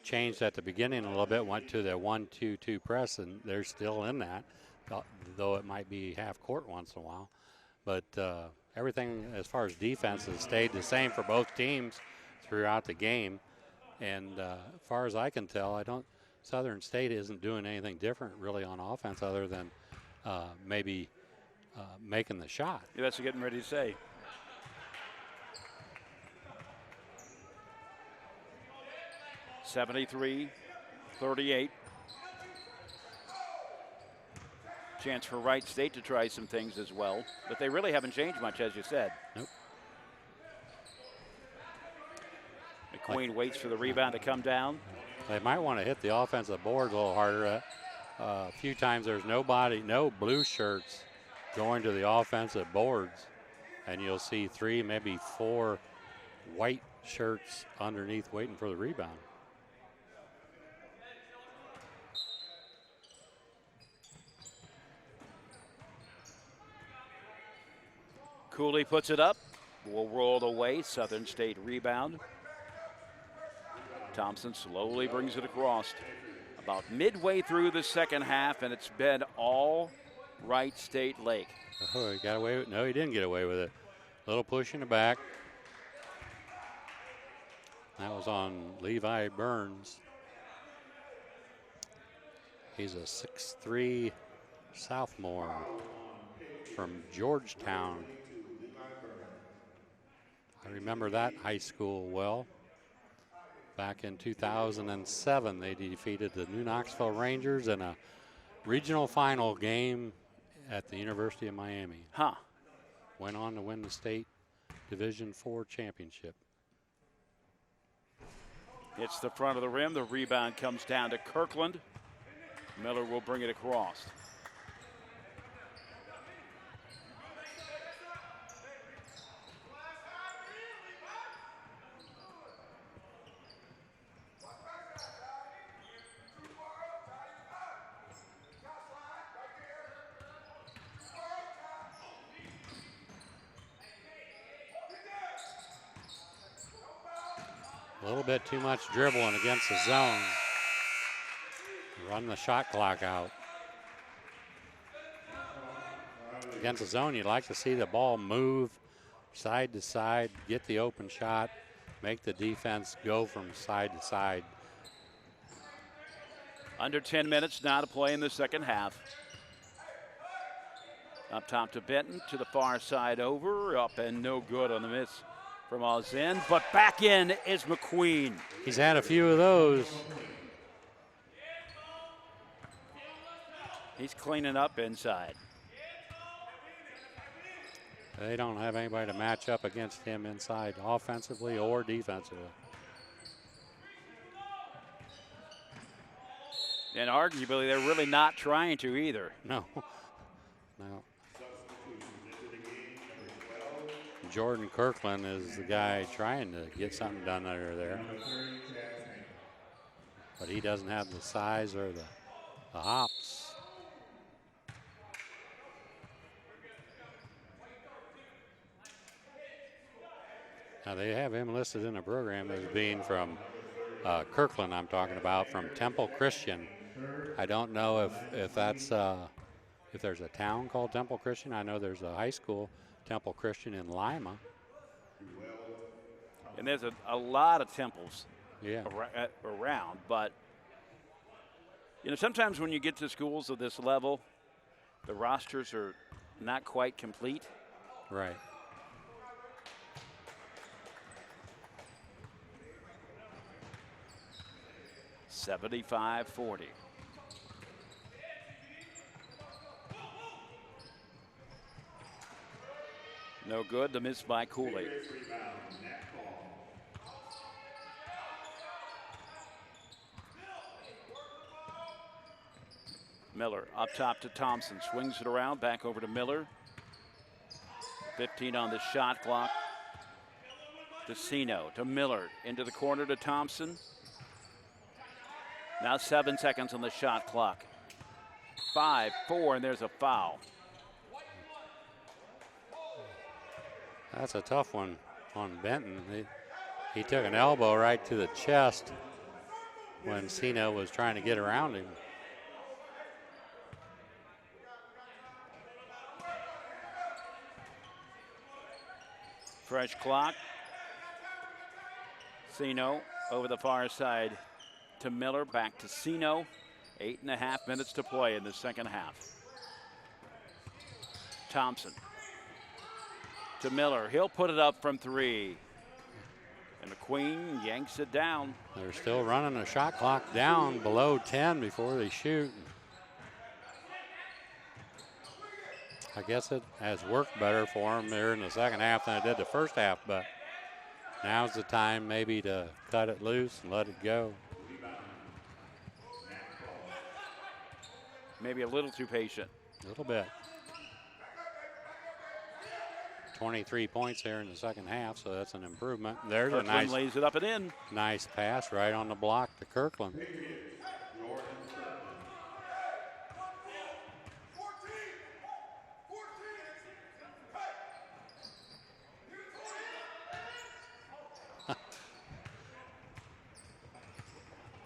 changed at the beginning a little bit, went to the 1-2-2 press, and they're still in that, though it might be half court once in a while. But everything as far as defense has stayed the same for both teams throughout the game. And as far as I can tell, Southern State isn't doing anything different really on offense other than maybe making the shot. Yeah, that's what I'm getting ready to say. (73-38). Chance for Wright State to try some things as well, but they really haven't changed much, as you said. Nope. McQueen waits for the rebound to come down. They might want to hit the offensive board a little harder. A few times there's no blue shirts going to the offensive boards, and you'll see 3, maybe 4 white shirts underneath waiting for the rebound. Cooley puts it up. Will roll it away. Southern State rebound. Thompson slowly brings it across. About midway through the second half, and it's been all Wright State Lake. Oh, he got away with it. No, he didn't get away with it. Little push in the back. That was on Levi Burns. He's a 6'3" sophomore from Georgetown. I remember that high school well. Back in 2007, they defeated the New Knoxville Rangers in a regional final game at the University of Miami. Huh. Went on to win the state Division IV championship. Hits the front of the rim. The rebound comes down to Kirkland. Miller will bring it across. A little bit too much dribbling against the zone. Run the shot clock out. Against the zone, you'd like to see the ball move side to side, get the open shot, make the defense go from side to side. Under 10 minutes now to play in the second half. Up top to Benton, to the far side over, up and no good on the miss from Ozin, but back in is McQueen. He's had a few of those. He's cleaning up inside. They don't have anybody to match up against him inside, offensively or defensively. And arguably, they're really not trying to either. No. No. Jordan Kirkland is the guy trying to get something done under there. But he doesn't have the size or the hops. Now they have him listed in the program as being from Kirkland, I'm talking about, from Temple Christian. I don't know if that's if there's a town called Temple Christian. I know there's a high school, Temple Christian in Lima. And there's a lot of temples yeah. around, but you know, sometimes when you get to schools of this level, the rosters are not quite complete. Right. $75-40. No good. The miss by Cooley. Miller up top to Thompson. Swings it around. Back over to Miller. 15 on the shot clock. To Sino. To Miller. Into the corner to Thompson. Now 7 seconds on the shot clock. 5, 4, and there's a foul. That's a tough one on Benton. He took an elbow right to the chest when Sino was trying to get around him. Fresh clock. Sino over the far side to Miller, back to Sino. 8.5 minutes to play in the second half. Thompson to Miller. He'll put it up from 3. And McQueen yanks it down. They're still running the shot clock down below 10 before they shoot. I guess it has worked better for them there in the second half than it did the first half, but now's the time maybe to cut it loose and let it go. Maybe a little too patient. A little bit. 23 points there in the second half, so that's an improvement. There's Kirkland a nice, lays it up and in. nice pass right on the block to Kirkland.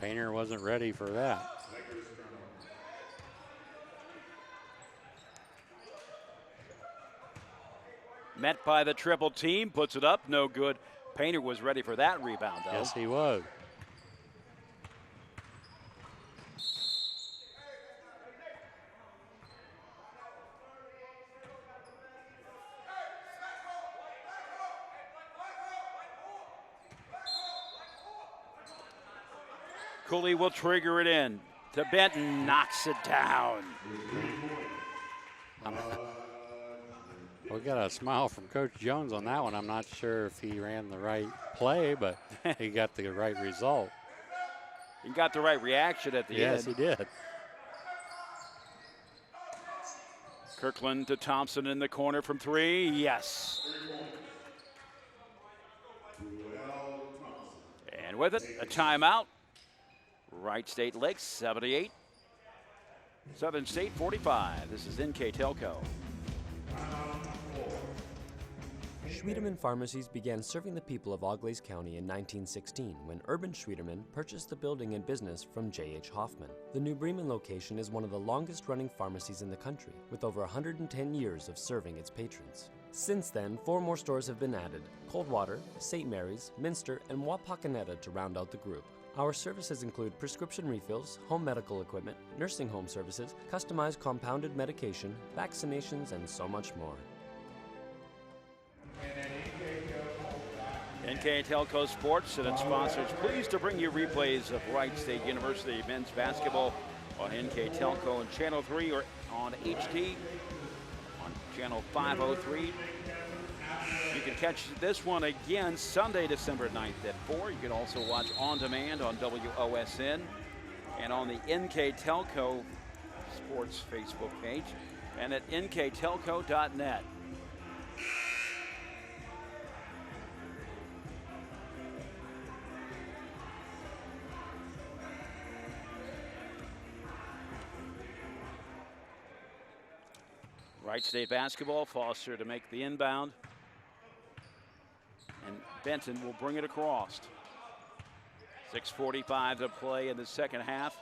Painter wasn't ready for that. Met by the triple team, puts it up, no good. Painter was ready for that rebound, though. Yes, he was. Cooley will trigger it in. To Benton, knocks it down. We got a smile from Coach Jones on that one. I'm not sure if he ran the right play, but he got the right result. He got the right reaction at the end. Yes, he did. Kirkland to Thompson in the corner from three. Yes. And with it, a timeout. Wright State Lakes 78. Southern State 45. This is NKTelco. Schwiedemann Pharmacies began serving the people of Auglaize County in 1916 when Urban Schwiedemann purchased the building and business from J.H. Hoffman. The New Bremen location is one of the longest-running pharmacies in the country, with over 110 years of serving its patrons. Since then, 4 more stores have been added: Coldwater, St. Mary's, Minster, and Wapakoneta to round out the group. Our services include prescription refills, home medical equipment, nursing home services, customized compounded medication, vaccinations, and so much more. NKTelco Sports and its sponsors pleased to bring you replays of Wright State University men's basketball on NKTelco and Channel 3 or on HD on Channel 503. You can catch this one again Sunday, December 9th at 4. You can also watch on demand on WOSN and on the NKTelco Sports Facebook page and at nktelco.net. Wright State basketball, Foster to make the inbound. And Benton will bring it across. 6:45 to play in the second half.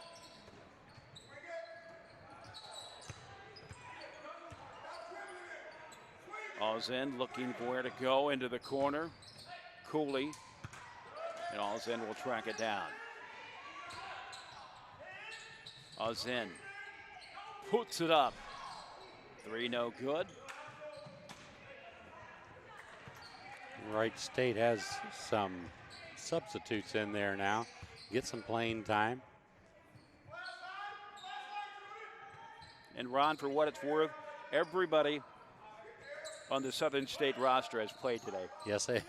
Alzen looking for where to go into the corner. Cooley. And Alzen will track it down. Alzen puts it up. 3 no good. Wright State has some substitutes in there now. Get some playing time. And Ron, for what it's worth, everybody on the Southern State roster has played today. Yes, they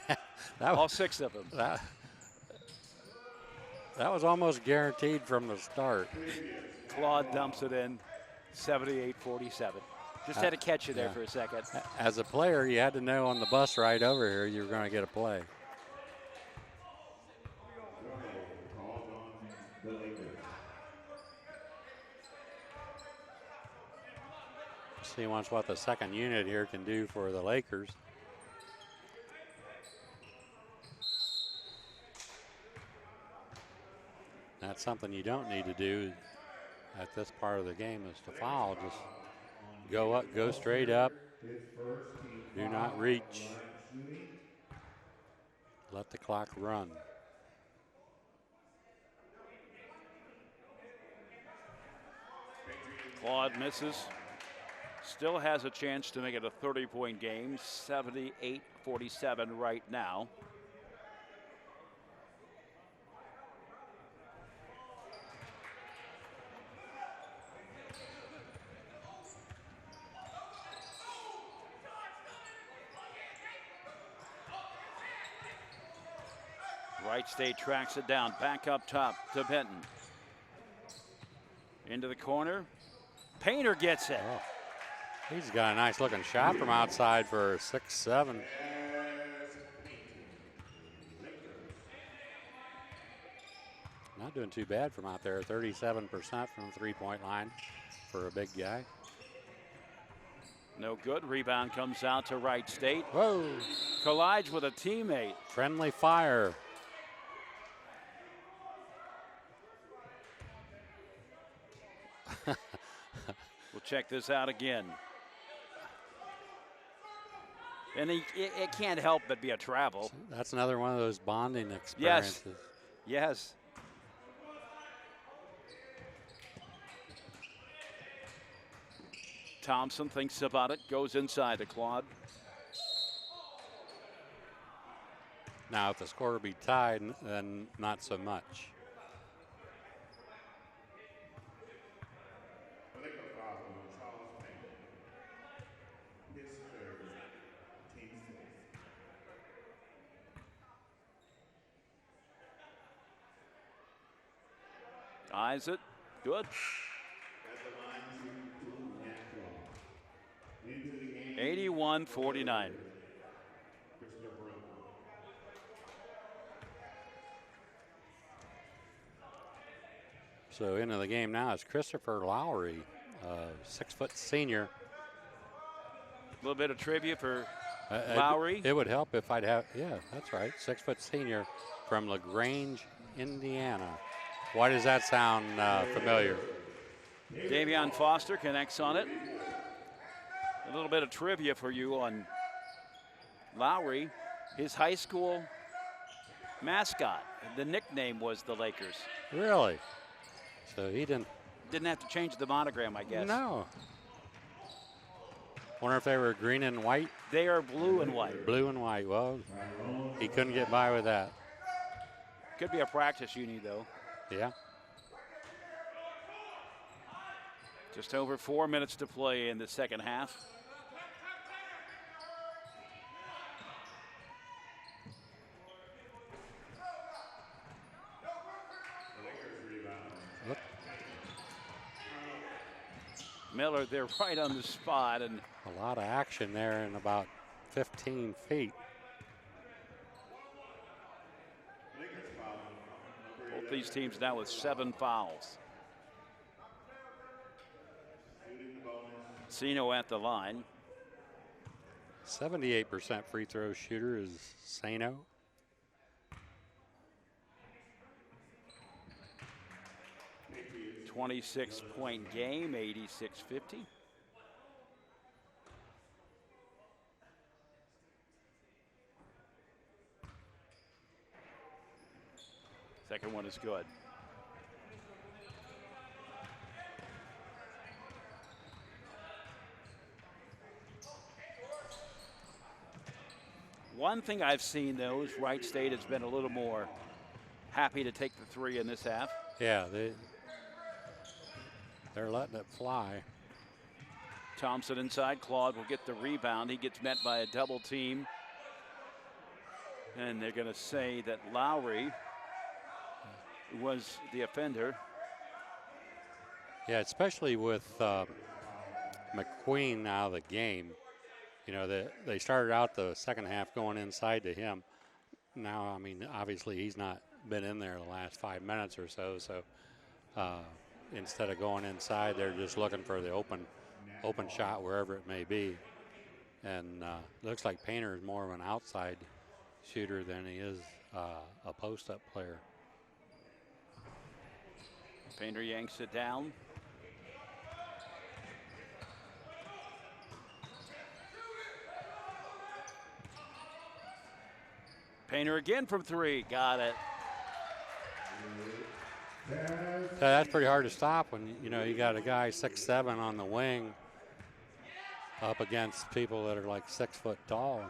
all 6 of them. That was almost guaranteed from the start. Claude dumps it in, 78-47. Just had to catch you there for a second. As a player, you had to know on the bus ride over here you were going to get a play. See once what the second unit here can do for the Lakers. That's something you don't need to do at this part of the game, is to foul. Just go up, go straight up. Do not reach. Let the clock run. Claude misses. Still has a chance to make it a 30-point game. 78-47 right now. Wright State tracks it down, back up top to Benton. Into the corner. Painter gets it. He's got a nice looking shot from outside for 6-7. Not doing too bad from out there. 37% from the 3-point line for a big guy. No good. Rebound comes out to Wright State. Whoa. Collides with a teammate. Friendly fire. We'll check this out again. And it can't help but be a travel. That's another one of those bonding experiences. Yes. Thompson thinks about it, goes inside to Claude. Now, if the score would be tied, then not so much. Eyes it. Good. 81-49. So into the game now is Christopher Lowry, 6-foot senior. A little bit of trivia for Lowry. It would help if I'd have, yeah, that's right, 6-foot senior from LaGrange, Indiana. Why does that sound familiar? Davion Foster connects on it. A little bit of trivia for you on Lowry. His high school mascot, the nickname was the Lakers. Really? So he didn't have to change the monogram, I guess. No. Wonder if they were green and white? They are blue and white. Blue and white. Well, he couldn't get by with that. Could be a practice uni, though. Yeah. Just over 4 minutes to play in the second half. Miller, they're right on the spot. And a lot of action there in about 15 feet. Both these teams now with 7 fouls. Sino at the line. 78% free throw shooter is Sano. .26 game, 86-50. Second one is good. One thing I've seen, though, is Wright State has been a little more happy to take the three in this half. Yeah, they're letting it fly. Thompson inside. Claude will get the rebound. He gets met by a double team. And they're going to say that Lowry was the offender. Yeah, especially with McQueen out of the game. You know, they started out the second half going inside to him. Now, I mean, obviously he's not been in there the last 5 minutes or so. So instead of going inside, they're just looking for the open shot wherever it may be. And looks like Painter is more of an outside shooter than he is a post-up player. Painter yanks it down. Painter again from three. Got it. That's pretty hard to stop when you know you got a guy 6'7" on the wing up against people that are like 6 foot tall.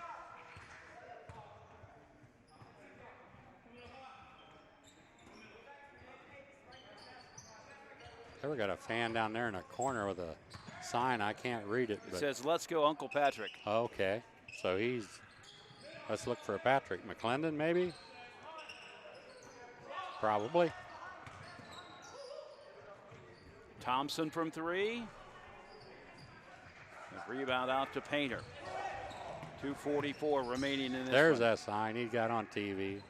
Ever got a fan down there in a corner with a sign? I can't read it. It says, "Let's go, Uncle Patrick." Okay, so let's look for Patrick McClendon, maybe? Probably. Thompson from three. The rebound out to Painter. 2:44 remaining in this There's one. that sign he got on TV.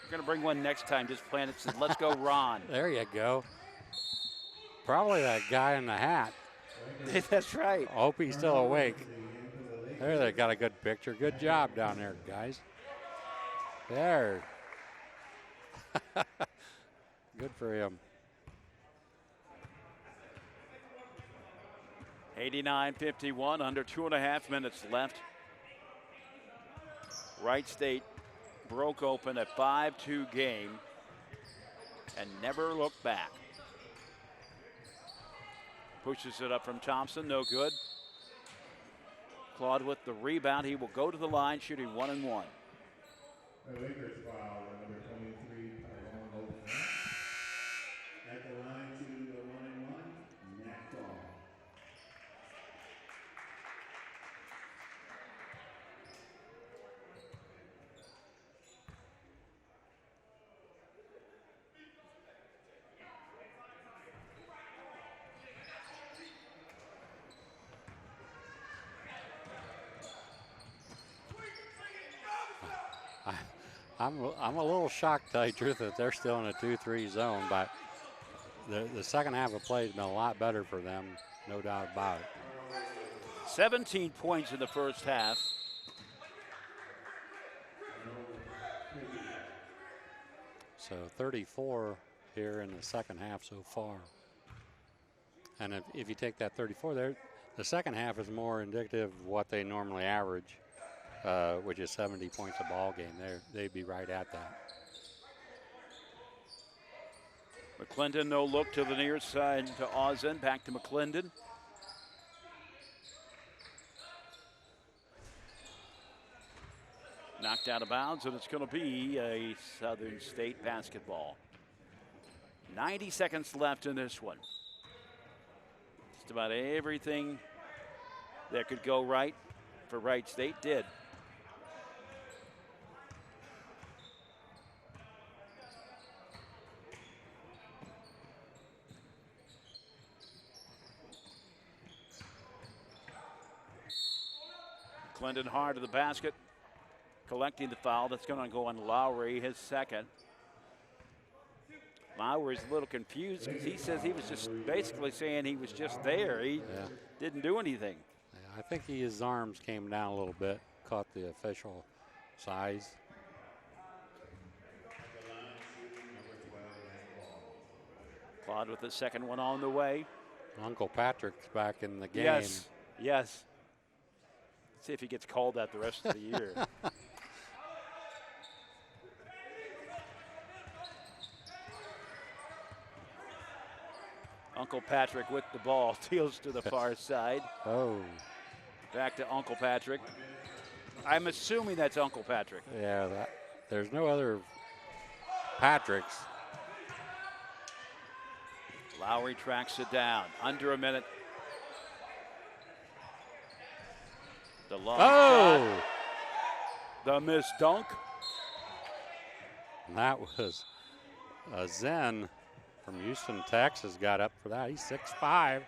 We're going to bring one next time. Just plant it. Says, let's go, Ron. There you go. Probably that guy in the hat. That's right. I hope he's still awake. There, they got a good picture. Good job down there, guys. There. Good for him. 89-51, under 2.5 minutes left. Wright State broke open a 5-2 game and never looked back. Pushes it up from Thompson, no good. Claude with the rebound. He will go to the line, shooting 1 and 1. The Lakers foul number 23, Tyrone Lopez. At the line to the 1 and 1, Nat Ball. I'm a little shocked, to tell you the truth, that they're still in a 2-3 zone, but the second half of play has been a lot better for them, no doubt about it. 17 points in the first half. So 34 here in the second half so far. And if you take that 34 there, the second half is more indicative of what they normally average, which is 70 points a ball game. They'd be right at that. McClendon, no look to the near side to Auzen. Back to McClendon. Knocked out of bounds, and it's going to be a Southern State basketball. 90 seconds left in this one. Just about everything that could go right for Wright State did. McClendon hard to the basket, collecting the foul. That's going to go on Lowry, his second. Lowry's a little confused because he says he was just basically saying he was just there. He didn't do anything. Yeah, I think his arms came down a little bit, caught the official size. Claude with the second one on the way. Uncle Patrick's back in the game. Yes, yes. See if he gets called that the rest of the year. Uncle Patrick with the ball, deals to the far side. Oh. Back to Uncle Patrick. I'm assuming that's Uncle Patrick. Yeah, there's no other Patricks. Lowry tracks it down. Under a minute. The long shot. The missed dunk. And that was Zen from Houston, Texas, got up for that. He's 6'5",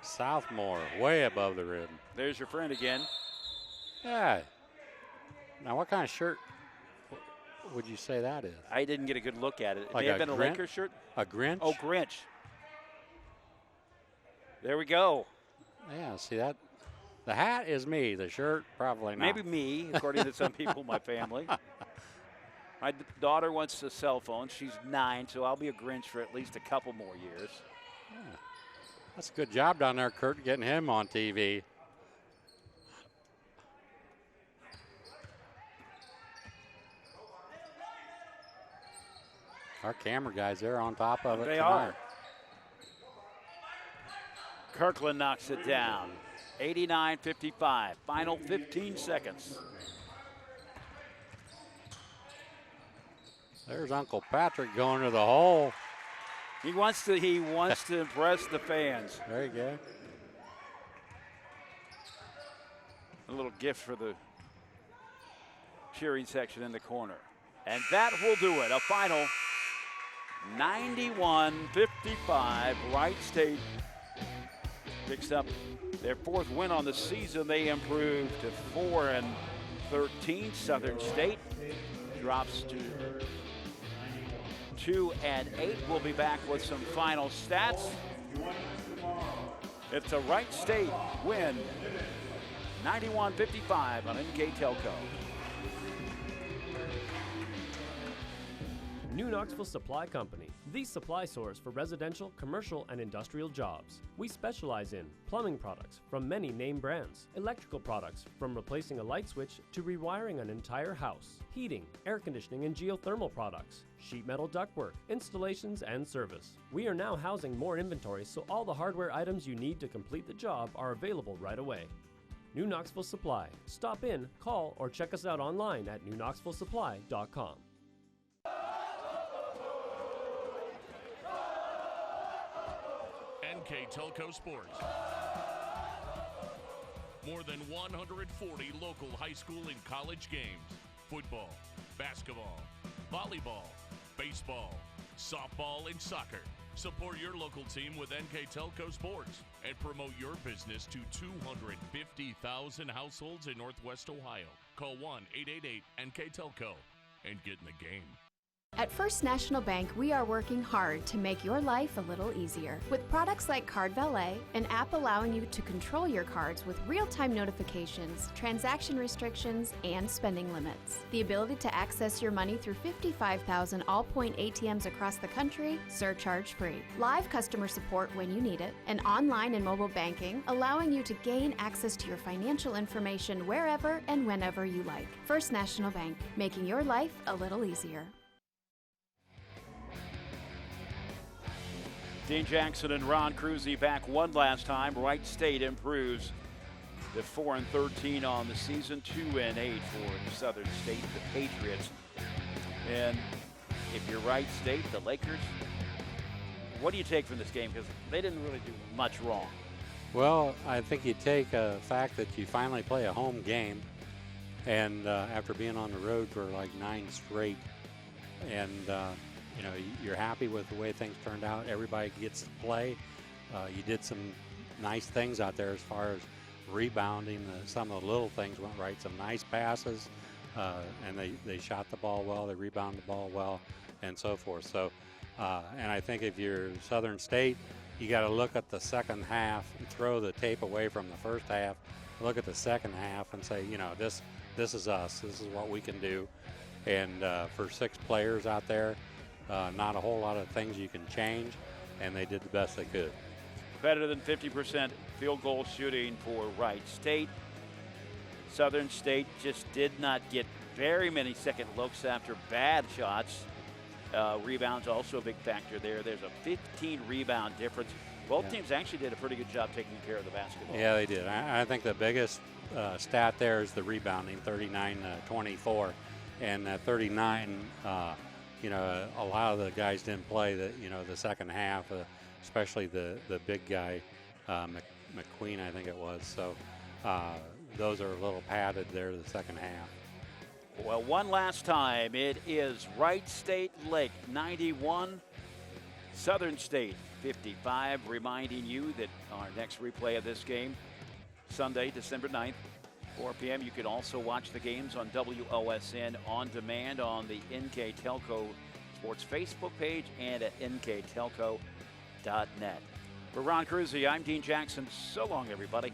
sophomore, way above the rim. There's your friend again. Yeah. Now, what kind of shirt would you say that is? I didn't get a good look at it. It Like may have been a Grinch? Lakers shirt. A Grinch? Oh, Grinch. There we go. Yeah, see that? The hat is me. The shirt, probably not. Maybe me, according to some people in my family. My daughter wants a cell phone. She's 9, so I'll be a Grinch for at least a couple more years. Yeah. That's a good job down there, Kurt, getting him on TV. Our camera guys, they're on top of it They tonight. are. Kirkland knocks it down. 89-55. Final 15 seconds. There's Uncle Patrick going to the hole. He wants to impress the fans. There you go. A little gift for the cheering section in the corner. And that will do it. A final 91-55. Wright State picks up their 4th win on the season. They improve to 4-13. Southern State drops to 2-8. We'll be back with some final stats. It's a Wright State win, 91-55 on NKTelco. New Knoxville Supply Company, the supply source for residential, commercial, and industrial jobs. We specialize in plumbing products from many name brands, electrical products from replacing a light switch to rewiring an entire house, heating, air conditioning, and geothermal products, sheet metal ductwork, installations, and service. We are now housing more inventory, so all the hardware items you need to complete the job are available right away. New Knoxville Supply. Stop in, call, or check us out online at newknoxvillesupply.com. NKTelco Sports. More than 140 local high school and college games. Football, basketball, volleyball, baseball, softball, and soccer. Support your local team with NKTelco Sports and promote your business to 250,000 households in Northwest Ohio. Call 1-888-NKTelco and get in the game. At First National Bank, we are working hard to make your life a little easier. With products like Card Valet, an app allowing you to control your cards with real-time notifications, transaction restrictions, and spending limits. The ability to access your money through 55,000 all-point ATMs across the country, surcharge-free. Live customer support when you need it. And online and mobile banking, allowing you to gain access to your financial information wherever and whenever you like. First National Bank, making your life a little easier. Dean Jackson and Ron Cruzy back one last time. Wright State improves to 4-13 on the season, 2-8 for Southern State, the Patriots. And if you're Wright State, the Lakers, what do you take from this game? Because they didn't really do much wrong. Well, I think you take a fact that you finally play a home game, and after being on the road for like 9 straight, and you know, you're happy with the way things turned out. Everybody gets to play. You did some nice things out there as far as rebounding. Some of the little things went right. Some nice passes, and they shot the ball well. They rebounded the ball well, and so forth. So, and I think if you're Southern State, you got to look at the second half and throw the tape away from the first half. Look at the second half and say, you know, this is us. This is what we can do. And for 6 players out there, not a whole lot of things you can change, and they did the best they could. Better than 50% field goal shooting for Wright State. Southern State just did not get very many second looks after bad shots. Rebounds also a big factor there. There's a 15 rebound difference. Both teams actually did a pretty good job taking care of the basketball. Yeah, they did. I think the biggest stat there is the rebounding, 39-24. And 39, you know, a lot of the guys didn't play the second half, especially the big guy, McQueen, I think it was. So those are a little padded there the second half. Well, one last time, it is Wright State Lake 91, Southern State 55, reminding you that our next replay of this game, Sunday, December 9th, 4 p.m. You can also watch the games on WOSN on demand on the NKTelco Sports Facebook page and at nktelco.net. For Ron Cruzy, I'm Dean Jackson. So long, everybody.